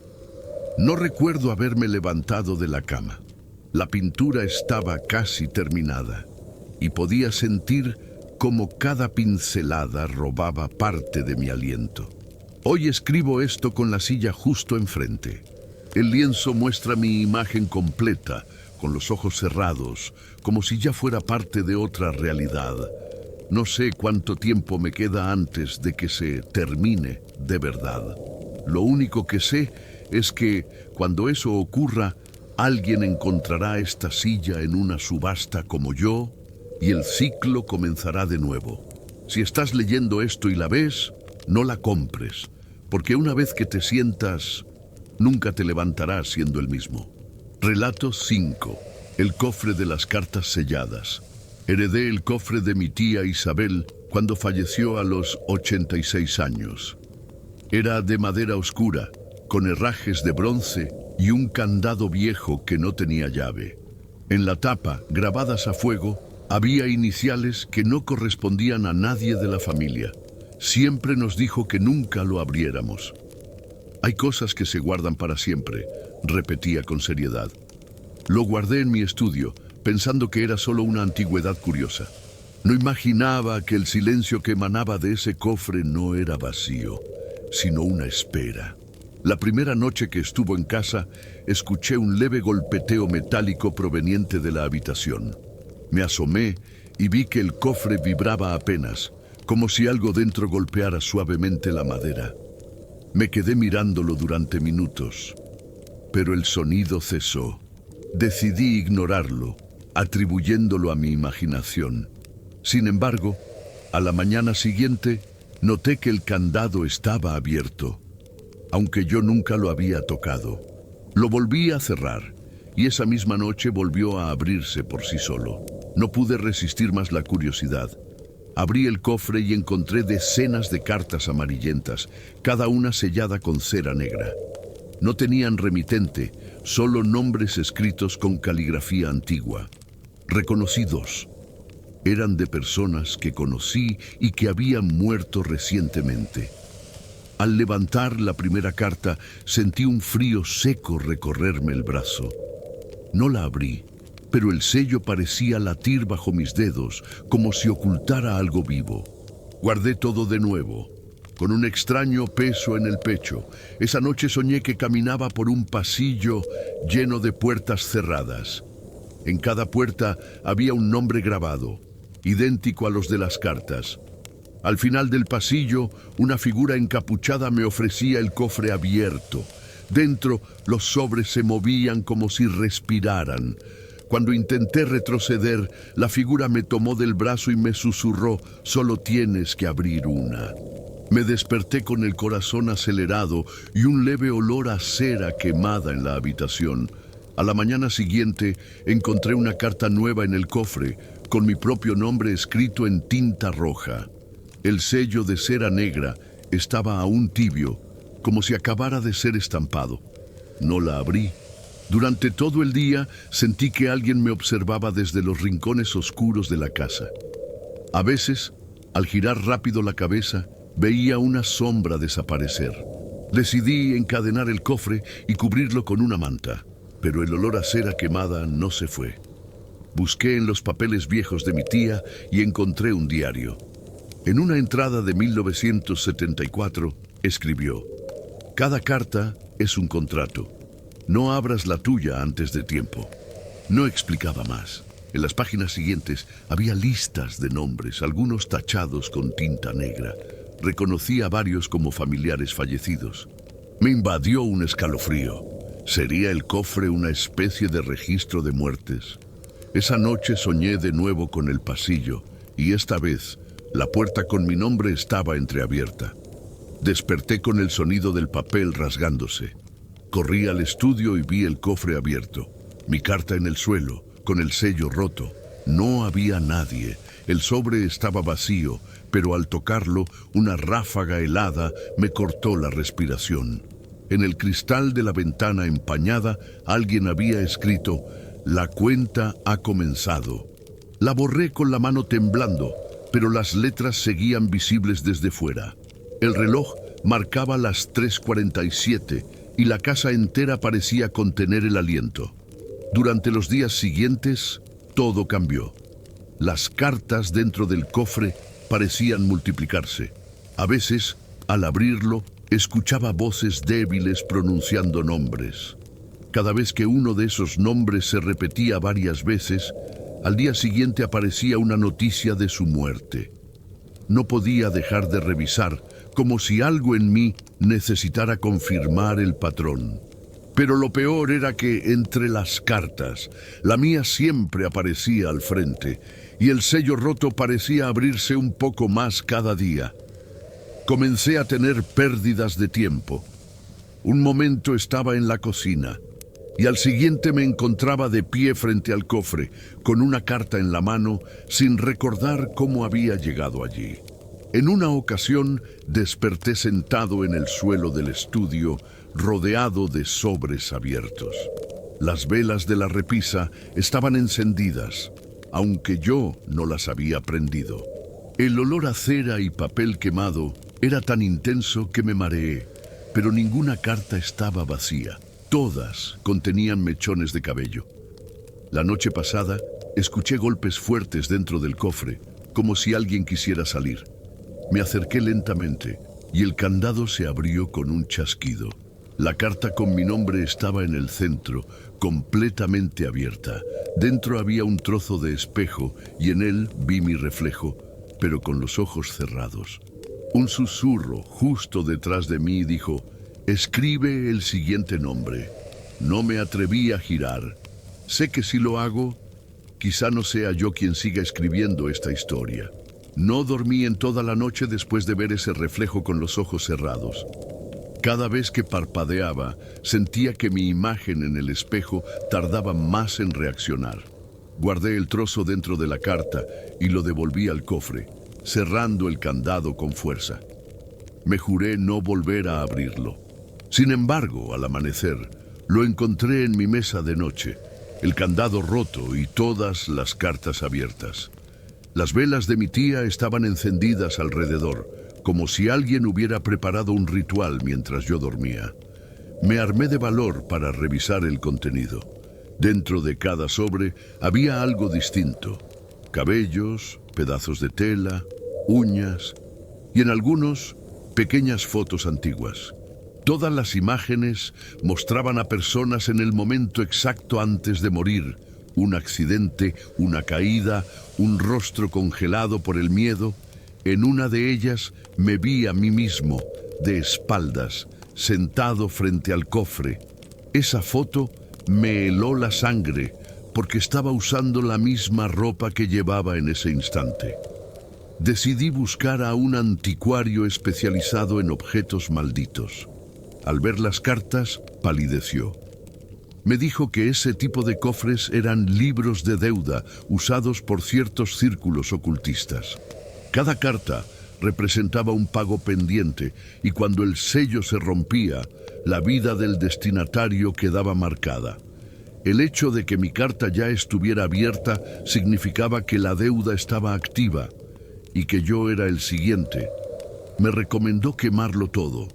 No recuerdo haberme levantado de la cama. La pintura estaba casi terminada y podía sentir cómo cada pincelada robaba parte de mi aliento. Hoy escribo esto con la silla justo enfrente. El lienzo muestra mi imagen completa, con los ojos cerrados, como si ya fuera parte de otra realidad. No sé cuánto tiempo me queda antes de que se termine de verdad. Lo único que sé es que, cuando eso ocurra, alguien encontrará esta silla en una subasta como yo, y el ciclo comenzará de nuevo. Si estás leyendo esto y la ves, no la compres, porque una vez que te sientas, nunca te levantarás siendo el mismo. Relato 5. El cofre de las cartas selladas. Heredé el cofre de mi tía Isabel cuando falleció a los 86 años. Era de madera oscura, con herrajes de bronce y un candado viejo que no tenía llave. En la tapa, grabadas a fuego, había iniciales que no correspondían a nadie de la familia. Siempre nos dijo que nunca lo abriéramos. Hay cosas que se guardan para siempre, repetía con seriedad. Lo guardé en mi estudio, pensando que era solo una antigüedad curiosa. No imaginaba que el silencio que emanaba de ese cofre no era vacío, sino una espera. La primera noche que estuvo en casa, escuché un leve golpeteo metálico proveniente de la habitación. Me asomé y vi que el cofre vibraba apenas, como si algo dentro golpeara suavemente la madera. Me quedé mirándolo durante minutos, pero el sonido cesó. Decidí ignorarlo, atribuyéndolo a mi imaginación. Sin embargo, a la mañana siguiente, noté que el candado estaba abierto, aunque yo nunca lo había tocado. Lo volví a cerrar, y esa misma noche volvió a abrirse por sí solo. No pude resistir más la curiosidad. Abrí el cofre y encontré decenas de cartas amarillentas, cada una sellada con cera negra. No tenían remitente, solo nombres escritos con caligrafía antigua. Reconocí dos. Eran de personas que conocí y que habían muerto recientemente. Al levantar la primera carta, sentí un frío seco recorrerme el brazo. No la abrí, pero el sello parecía latir bajo mis dedos, como si ocultara algo vivo. Guardé todo de nuevo, con un extraño peso en el pecho. Esa noche soñé que caminaba por un pasillo lleno de puertas cerradas. En cada puerta había un nombre grabado, idéntico a los de las cartas. Al final del pasillo, una figura encapuchada me ofrecía el cofre abierto. Dentro, los sobres se movían como si respiraran. Cuando intenté retroceder, la figura me tomó del brazo y me susurró: «Solo tienes que abrir una». Me desperté con el corazón acelerado y un leve olor a cera quemada en la habitación. A la mañana siguiente, encontré una carta nueva en el cofre, con mi propio nombre escrito en tinta roja. El sello de cera negra estaba aún tibio, como si acabara de ser estampado. No la abrí. Durante todo el día sentí que alguien me observaba desde los rincones oscuros de la casa. A veces, al girar rápido la cabeza, veía una sombra desaparecer. Decidí encadenar el cofre y cubrirlo con una manta, pero el olor a cera quemada no se fue. Busqué en los papeles viejos de mi tía y encontré un diario. En una entrada de 1974, escribió: Cada carta es un contrato. No abras la tuya antes de tiempo. No explicaba más. En las páginas siguientes había listas de nombres, algunos tachados con tinta negra. Reconocí a varios como familiares fallecidos. Me invadió un escalofrío. ¿Sería el cofre una especie de registro de muertes? Esa noche soñé de nuevo con el pasillo, y esta vez la puerta con mi nombre estaba entreabierta. Desperté con el sonido del papel rasgándose. Corrí al estudio y vi el cofre abierto. Mi carta en el suelo, con el sello roto. No había nadie. El sobre estaba vacío, pero al tocarlo, una ráfaga helada me cortó la respiración. En el cristal de la ventana empañada, alguien había escrito: «La cuenta ha comenzado». La borré con la mano temblando, pero las letras seguían visibles desde fuera. El reloj marcaba las 3:47 y la casa entera parecía contener el aliento. Durante los días siguientes, todo cambió. Las cartas dentro del cofre parecían multiplicarse. A veces, al abrirlo, escuchaba voces débiles pronunciando nombres. Cada vez que uno de esos nombres se repetía varias veces, al día siguiente aparecía una noticia de su muerte. No podía dejar de revisar, como si algo en mí necesitara confirmar el patrón. Pero lo peor era que entre las cartas, la mía siempre aparecía al frente, y el sello roto parecía abrirse un poco más cada día. Comencé a tener pérdidas de tiempo. Un momento estaba en la cocina, y al siguiente me encontraba de pie frente al cofre, con una carta en la mano, sin recordar cómo había llegado allí. En una ocasión desperté sentado en el suelo del estudio, rodeado de sobres abiertos. Las velas de la repisa estaban encendidas, aunque yo no las había prendido. El olor a cera y papel quemado era tan intenso que me mareé, pero ninguna carta estaba vacía. Todas contenían mechones de cabello. La noche pasada escuché golpes fuertes dentro del cofre, como si alguien quisiera salir. Me acerqué lentamente y el candado se abrió con un chasquido. La carta con mi nombre estaba en el centro, completamente abierta. Dentro había un trozo de espejo y en él vi mi reflejo, pero con los ojos cerrados. Un susurro justo detrás de mí dijo: «Escribe el siguiente nombre». No me atreví a girar. Sé que si lo hago, quizá no sea yo quien siga escribiendo esta historia. No dormí en toda la noche después de ver ese reflejo con los ojos cerrados. Cada vez que parpadeaba, sentía que mi imagen en el espejo tardaba más en reaccionar. Guardé el trozo dentro de la carta y lo devolví al cofre, cerrando el candado con fuerza. Me juré no volver a abrirlo. Sin embargo, al amanecer, lo encontré en mi mesa de noche, el candado roto y todas las cartas abiertas. Las velas de mi tía estaban encendidas alrededor, como si alguien hubiera preparado un ritual mientras yo dormía. Me armé de valor para revisar el contenido. Dentro de cada sobre había algo distinto: cabellos, pedazos de tela, uñas y en algunos pequeñas fotos antiguas. Todas las imágenes mostraban a personas en el momento exacto antes de morir: un accidente, una caída, un rostro congelado por el miedo. En una de ellas me vi a mí mismo, de espaldas, sentado frente al cofre. Esa foto me heló la sangre porque estaba usando la misma ropa que llevaba en ese instante. Decidí buscar a un anticuario especializado en objetos malditos. Al ver las cartas, palideció. Me dijo que ese tipo de cofres eran libros de deuda usados por ciertos círculos ocultistas. Cada carta representaba un pago pendiente y cuando el sello se rompía, la vida del destinatario quedaba marcada. El hecho de que mi carta ya estuviera abierta significaba que la deuda estaba activa y que yo era el siguiente. Me recomendó quemarlo todo,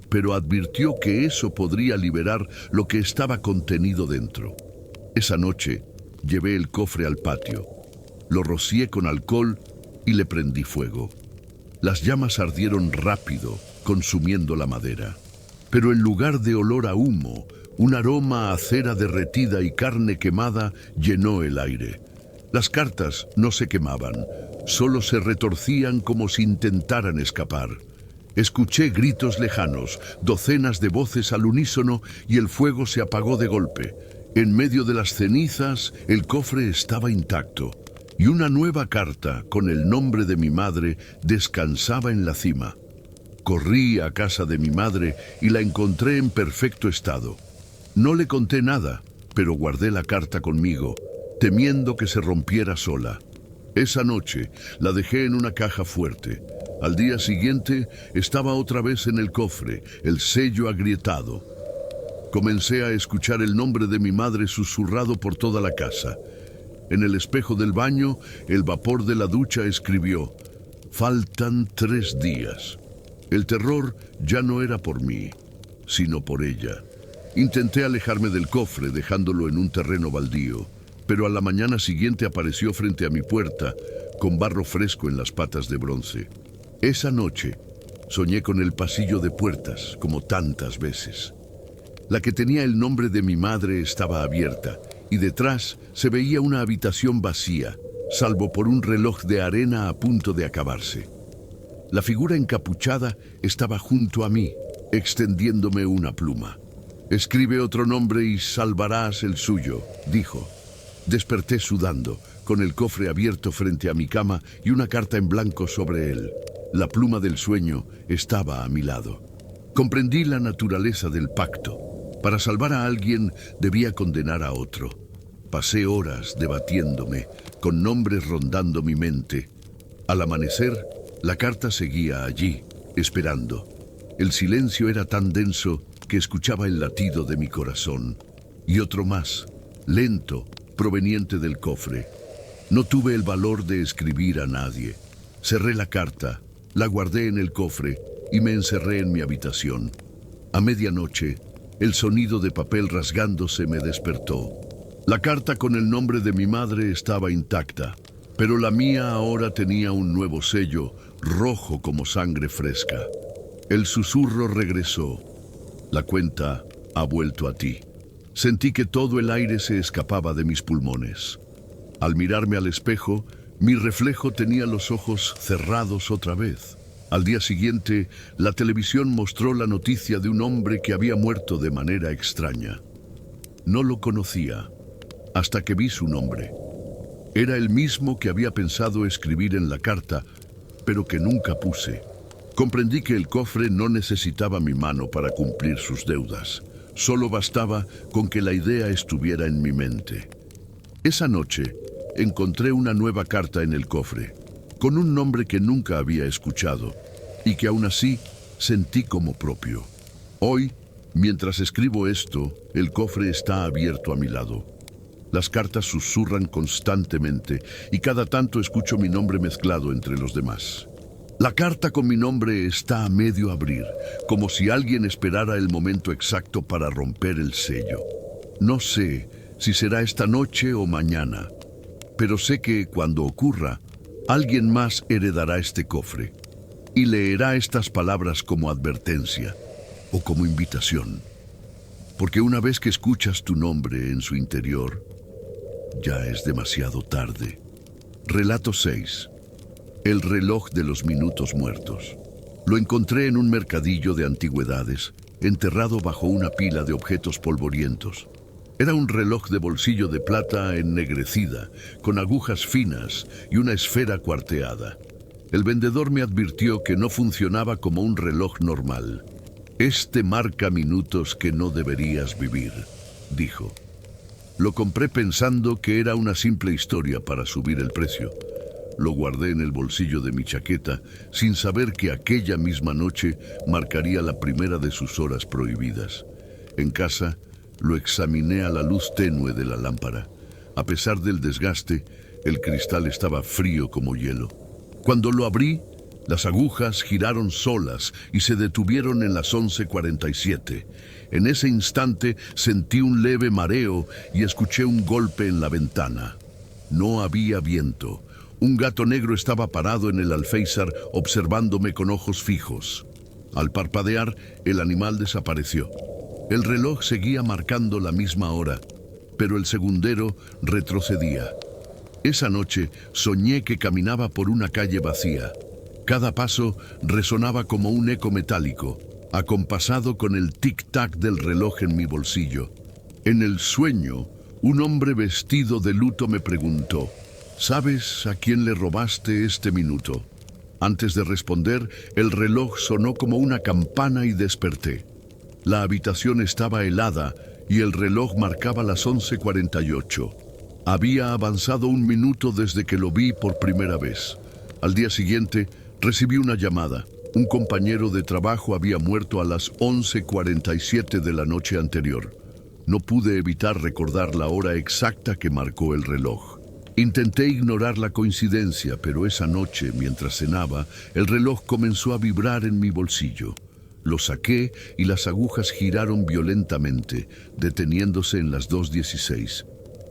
pero advirtió que eso podría liberar lo que estaba contenido dentro. Esa noche llevé el cofre al patio, lo rocié con alcohol y le prendí fuego. Las llamas ardieron rápido, consumiendo la madera. pero en lugar de olor a humo, un aroma a cera derretida y carne quemada llenó el aire. Las cartas no se quemaban, solo se retorcían como si intentaran escapar. Escuché gritos lejanos, docenas de voces al unísono y el fuego se apagó de golpe. En medio de las cenizas, el cofre estaba intacto y una nueva carta con el nombre de mi madre descansaba en la cima. Corrí a casa de mi madre y la encontré en perfecto estado. No le conté nada, pero guardé la carta conmigo, temiendo que se rompiera sola. Esa noche la dejé en una caja fuerte. Al día siguiente estaba otra vez en el cofre, el sello agrietado. Comencé a escuchar el nombre de mi madre susurrado por toda la casa. En el espejo del baño, el vapor de la ducha escribió: «Faltan 3 días». El terror ya no era por mí, sino por ella. Intenté alejarme del cofre, dejándolo en un terreno baldío, pero a la mañana siguiente apareció frente a mi puerta, con barro fresco en las patas de bronce. Esa noche soñé con el pasillo de puertas, como tantas veces. La que tenía el nombre de mi madre estaba abierta, y detrás se veía una habitación vacía, salvo por un reloj de arena a punto de acabarse. La figura encapuchada estaba junto a mí, extendiéndome una pluma. «Escribe otro nombre y salvarás el suyo», dijo. Desperté sudando, con el cofre abierto frente a mi cama y una carta en blanco sobre él. La pluma del sueño estaba a mi lado. Comprendí la naturaleza del pacto. Para salvar a alguien debía condenar a otro. Pasé horas debatiéndome, con nombres rondando mi mente. Al amanecer, la carta seguía allí, esperando. El silencio era tan denso que escuchaba el latido de mi corazón. Y otro más, lento, proveniente del cofre. No tuve el valor de escribir a nadie. Cerré la carta, la guardé en el cofre y me encerré en mi habitación. A medianoche, el sonido de papel rasgándose me despertó. La carta con el nombre de mi madre estaba intacta, pero la mía ahora tenía un nuevo sello, rojo como sangre fresca. El susurro regresó. La cuenta ha vuelto a ti. Sentí que todo el aire se escapaba de mis pulmones. Al mirarme al espejo, mi reflejo tenía los ojos cerrados otra vez. Al día siguiente, la televisión mostró la noticia de un hombre que había muerto de manera extraña. No lo conocía, hasta que vi su nombre. Era el mismo que había pensado escribir en la carta, pero que nunca puse. Comprendí que el cofre no necesitaba mi mano para cumplir sus deudas. Solo bastaba con que la idea estuviera en mi mente. Esa noche, encontré una nueva carta en el cofre, con un nombre que nunca había escuchado y que aún así sentí como propio. Hoy, mientras escribo esto, el cofre está abierto a mi lado. Las cartas susurran constantemente y cada tanto escucho mi nombre mezclado entre los demás. La carta con mi nombre está a medio abrir, como si alguien esperara el momento exacto para romper el sello. No sé si será esta noche o mañana, pero sé que cuando ocurra, alguien más heredará este cofre y leerá estas palabras como advertencia o como invitación. Porque una vez que escuchas tu nombre en su interior, ya es demasiado tarde. Relato 6. El reloj de los minutos muertos. Lo encontré en un mercadillo de antigüedades, enterrado bajo una pila de objetos polvorientos. Era un reloj de bolsillo de plata ennegrecida, con agujas finas y una esfera cuarteada. El vendedor me advirtió que no funcionaba como un reloj normal. «Este marca minutos que no deberías vivir», dijo. Lo compré pensando que era una simple historia para subir el precio. Lo guardé en el bolsillo de mi chaqueta, sin saber que aquella misma noche marcaría la primera de sus horas prohibidas. En casa, lo examiné a la luz tenue de la lámpara. A pesar del desgaste, el cristal estaba frío como hielo. Cuando lo abrí, las agujas giraron solas y se detuvieron en las 11:47. En ese instante sentí un leve mareo y escuché un golpe en la ventana. No había viento. Un gato negro estaba parado en el alféizar observándome con ojos fijos. Al parpadear, el animal desapareció. El reloj seguía marcando la misma hora, pero el segundero retrocedía. Esa noche soñé que caminaba por una calle vacía. Cada paso resonaba como un eco metálico, acompasado con el tic-tac del reloj en mi bolsillo. En el sueño, un hombre vestido de luto me preguntó: ¿sabes a quién le robaste este minuto? Antes de responder, el reloj sonó como una campana y desperté. La habitación estaba helada y el reloj marcaba las 11:48. Había avanzado un minuto desde que lo vi por primera vez. Al día siguiente, recibí una llamada. Un compañero de trabajo había muerto a las 11:47 de la noche anterior. No pude evitar recordar la hora exacta que marcó el reloj. Intenté ignorar la coincidencia, pero esa noche, mientras cenaba, el reloj comenzó a vibrar en mi bolsillo. Lo saqué y las agujas giraron violentamente, deteniéndose en las 2:16.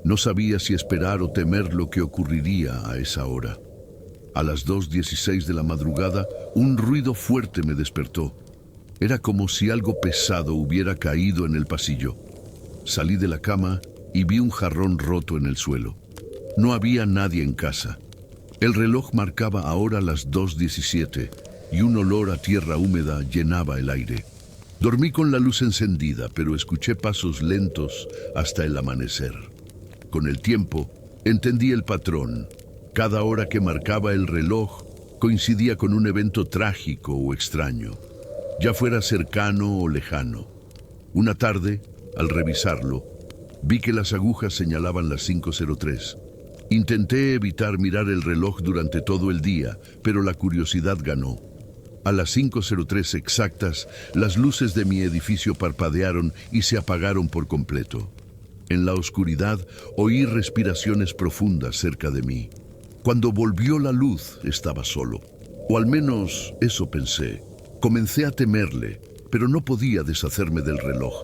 No sabía si esperar o temer lo que ocurriría a esa hora. A las 2:16 de la madrugada, un ruido fuerte me despertó. Era como si algo pesado hubiera caído en el pasillo. Salí de la cama y vi un jarrón roto en el suelo. No había nadie en casa. El reloj marcaba ahora las 2:17 y un olor a tierra húmeda llenaba el aire. Dormí con la luz encendida, pero escuché pasos lentos hasta el amanecer. Con el tiempo, entendí el patrón. Cada hora que marcaba el reloj coincidía con un evento trágico o extraño, ya fuera cercano o lejano. Una tarde, al revisarlo, vi que las agujas señalaban las 5:03. Intenté evitar mirar el reloj durante todo el día, pero la curiosidad ganó. A las 5:03 exactas, las luces de mi edificio parpadearon y se apagaron por completo. En la oscuridad, oí respiraciones profundas cerca de mí. Cuando volvió la luz, estaba solo. O al menos eso pensé. Comencé a temerle, pero no podía deshacerme del reloj.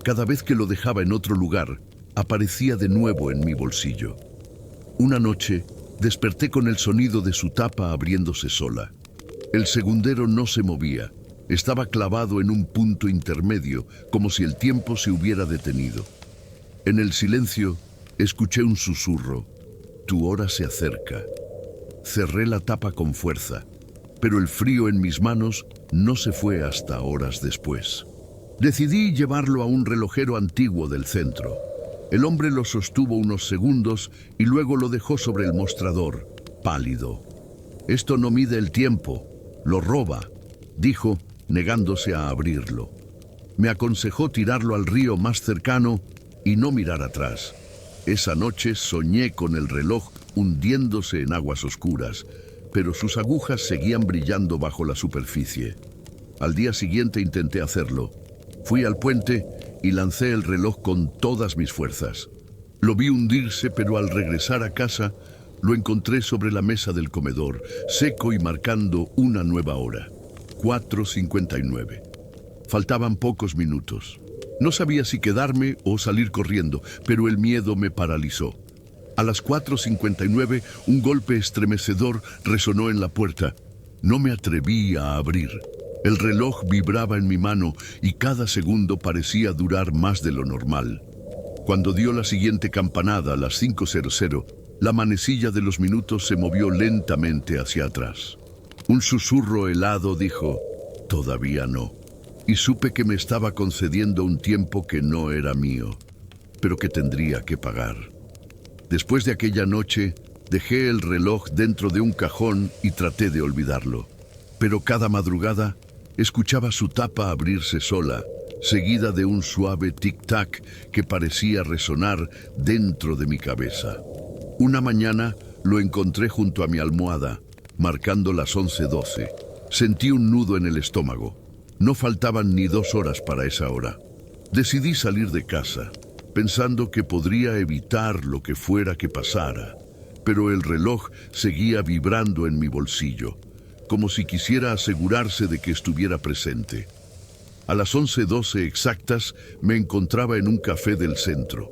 Cada vez que lo dejaba en otro lugar, aparecía de nuevo en mi bolsillo. Una noche, desperté con el sonido de su tapa abriéndose sola. El segundero no se movía. Estaba clavado en un punto intermedio, como si el tiempo se hubiera detenido. En el silencio, escuché un susurro. Tu hora se acerca. Cerré la tapa con fuerza, pero el frío en mis manos no se fue hasta horas después. Decidí llevarlo a un relojero antiguo del centro. El hombre lo sostuvo unos segundos y luego lo dejó sobre el mostrador, pálido. Esto no mide el tiempo, lo roba, dijo, negándose a abrirlo. Me aconsejó tirarlo al río más cercano y no mirar atrás. Esa noche soñé con el reloj hundiéndose en aguas oscuras, pero sus agujas seguían brillando bajo la superficie. Al día siguiente intenté hacerlo. Fui al puente y lancé el reloj con todas mis fuerzas. Lo vi hundirse, pero al regresar a casa, lo encontré sobre la mesa del comedor, seco y marcando una nueva hora. 4:59. Faltaban pocos minutos. No sabía si quedarme o salir corriendo, pero el miedo me paralizó. A las 4:59, un golpe estremecedor resonó en la puerta. No me atreví a abrir. El reloj vibraba en mi mano y cada segundo parecía durar más de lo normal. Cuando dio la siguiente campanada a las 5:00, la manecilla de los minutos se movió lentamente hacia atrás. Un susurro helado dijo, todavía no. Y supe que me estaba concediendo un tiempo que no era mío, pero que tendría que pagar. Después de aquella noche, dejé el reloj dentro de un cajón y traté de olvidarlo. Pero cada madrugada, escuchaba su tapa abrirse sola, seguida de un suave tic-tac que parecía resonar dentro de mi cabeza. Una mañana, lo encontré junto a mi almohada, marcando las 11:12. Sentí un nudo en el estómago. No faltaban ni 2 horas para esa hora. Decidí salir de casa, pensando que podría evitar lo que fuera que pasara, pero el reloj seguía vibrando en mi bolsillo, como si quisiera asegurarse de que estuviera presente. A las 11:12 exactas me encontraba en un café del centro.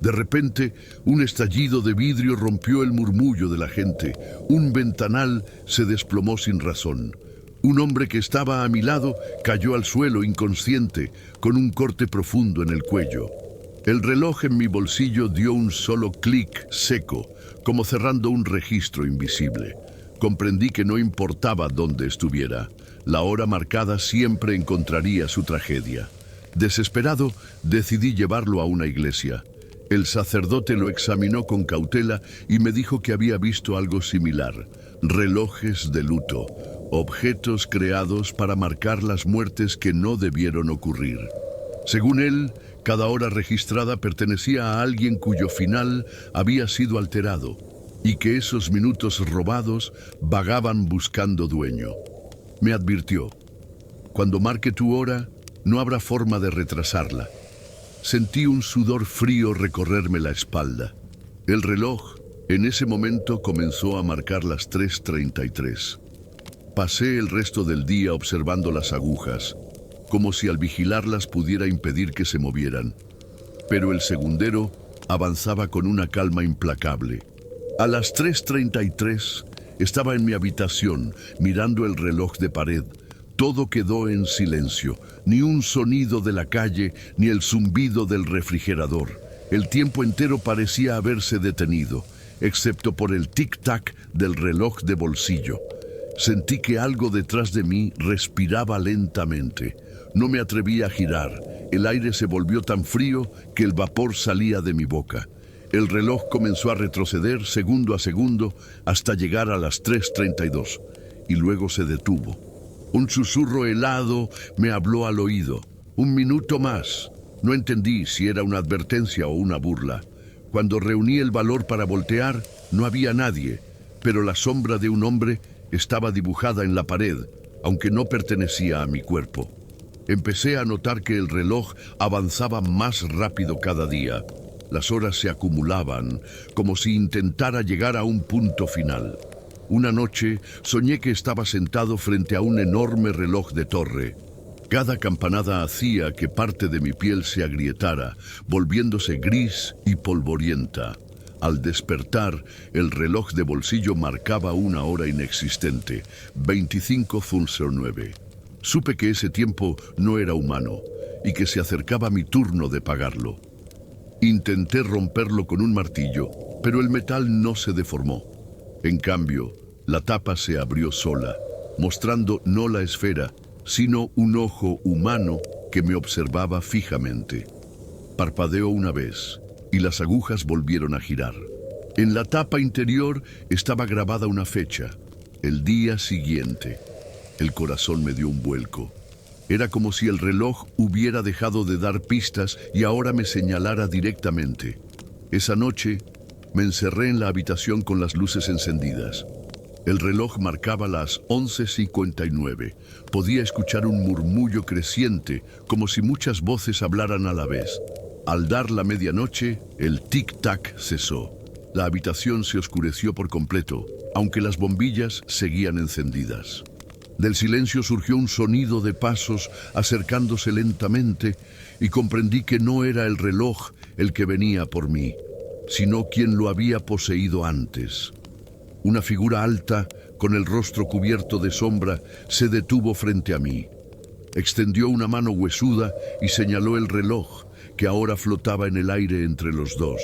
De repente, un estallido de vidrio rompió el murmullo de la gente. Un ventanal se desplomó sin razón. Un hombre que estaba a mi lado cayó al suelo inconsciente, con un corte profundo en el cuello. El reloj en mi bolsillo dio un solo clic seco, como cerrando un registro invisible. Comprendí que no importaba dónde estuviera, la hora marcada siempre encontraría su tragedia. Desesperado, decidí llevarlo a una iglesia. El sacerdote lo examinó con cautela y me dijo que había visto algo similar: relojes de luto, objetos creados para marcar las muertes que no debieron ocurrir. Según él, cada hora registrada pertenecía a alguien cuyo final había sido alterado, y que esos minutos robados vagaban buscando dueño. Me advirtió: cuando marque tu hora, no habrá forma de retrasarla. Sentí un sudor frío recorrerme la espalda. El reloj, en ese momento, comenzó a marcar las 3:33. Pasé el resto del día observando las agujas, como si al vigilarlas pudiera impedir que se movieran. Pero el segundero avanzaba con una calma implacable. A las 3:33 estaba en mi habitación, mirando el reloj de pared. Todo quedó en silencio, ni un sonido de la calle, ni el zumbido del refrigerador. El tiempo entero parecía haberse detenido, excepto por el tic-tac del reloj de bolsillo. Sentí que algo detrás de mí respiraba lentamente. No me atreví a girar. El aire se volvió tan frío que el vapor salía de mi boca. El reloj comenzó a retroceder segundo a segundo hasta llegar a las 3:32, y luego se detuvo. Un susurro helado me habló al oído. 1 minuto más. No entendí si era una advertencia o una burla. Cuando reuní el valor para voltear, no había nadie, pero la sombra de un hombre estaba dibujada en la pared, aunque no pertenecía a mi cuerpo. Empecé a notar que el reloj avanzaba más rápido cada día. Las horas se acumulaban, como si intentara llegar a un punto final. Una noche soñé que estaba sentado frente a un enorme reloj de torre. Cada campanada hacía que parte de mi piel se agrietara, volviéndose gris y polvorienta. Al despertar, el reloj de bolsillo marcaba una hora inexistente, 25:09. Supe que ese tiempo no era humano y que se acercaba mi turno de pagarlo. Intenté romperlo con un martillo, pero el metal no se deformó. En cambio, la tapa se abrió sola, mostrando no la esfera, sino un ojo humano que me observaba fijamente. Parpadeó una vez, y las agujas volvieron a girar. En la tapa interior estaba grabada una fecha: el día siguiente. El corazón me dio un vuelco. Era como si el reloj hubiera dejado de dar pistas y ahora me señalara directamente. Esa noche me encerré en la habitación con las luces encendidas. El reloj marcaba las 11:59. Podía escuchar un murmullo creciente, como si muchas voces hablaran a la vez. Al dar la medianoche, el tic-tac cesó. La habitación se oscureció por completo, aunque las bombillas seguían encendidas. Del silencio surgió un sonido de pasos acercándose lentamente y comprendí que no era el reloj el que venía por mí, sino quien lo había poseído antes. Una figura alta, con el rostro cubierto de sombra, se detuvo frente a mí. Extendió una mano huesuda y señaló el reloj, que ahora flotaba en el aire entre los dos.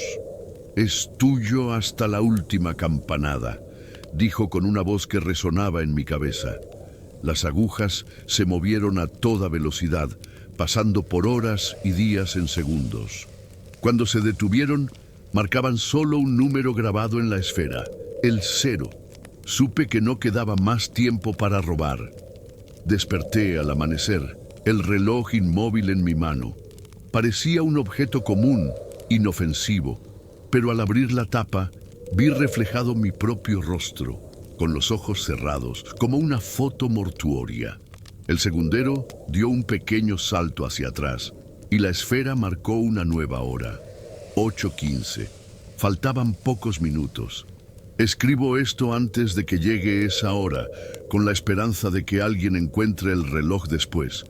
«Es tuyo hasta la última campanada», dijo con una voz que resonaba en mi cabeza. Las agujas se movieron a toda velocidad, pasando por horas y días en segundos. Cuando se detuvieron, marcaban solo un número grabado en la esfera: el 0. Supe que no quedaba más tiempo para robar. Desperté al amanecer, el reloj inmóvil en mi mano. Parecía un objeto común, inofensivo, pero al abrir la tapa, vi reflejado mi propio rostro, con los ojos cerrados, como una foto mortuoria. El segundero dio un pequeño salto hacia atrás, y la esfera marcó una nueva hora: 8:15. Faltaban pocos minutos. Escribo esto antes de que llegue esa hora, con la esperanza de que alguien encuentre el reloj después.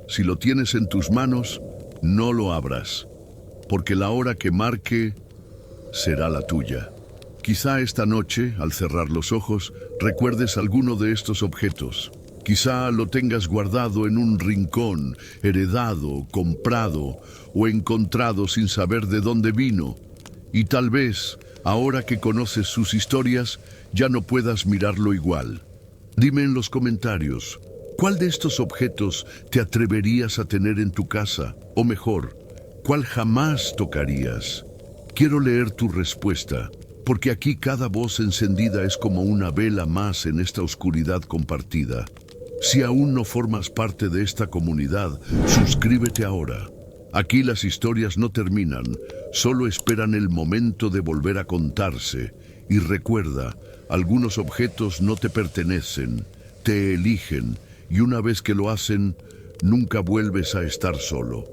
Si lo tienes en tus manos, no lo abras, porque la hora que marque será la tuya. Quizá esta noche, al cerrar los ojos, recuerdes alguno de estos objetos. Quizá lo tengas guardado en un rincón, heredado, comprado o encontrado sin saber de dónde vino. Y tal vez, ahora que conoces sus historias, ya no puedas mirarlo igual. Dime en los comentarios, ¿cuál de estos objetos te atreverías a tener en tu casa? O mejor, ¿cuál jamás tocarías? Quiero leer tu respuesta, porque aquí cada voz encendida es como una vela más en esta oscuridad compartida. Si aún no formas parte de esta comunidad, suscríbete ahora. Aquí las historias no terminan, solo esperan el momento de volver a contarse. Y recuerda, algunos objetos no te pertenecen, te eligen, y una vez que lo hacen, nunca vuelves a estar solo.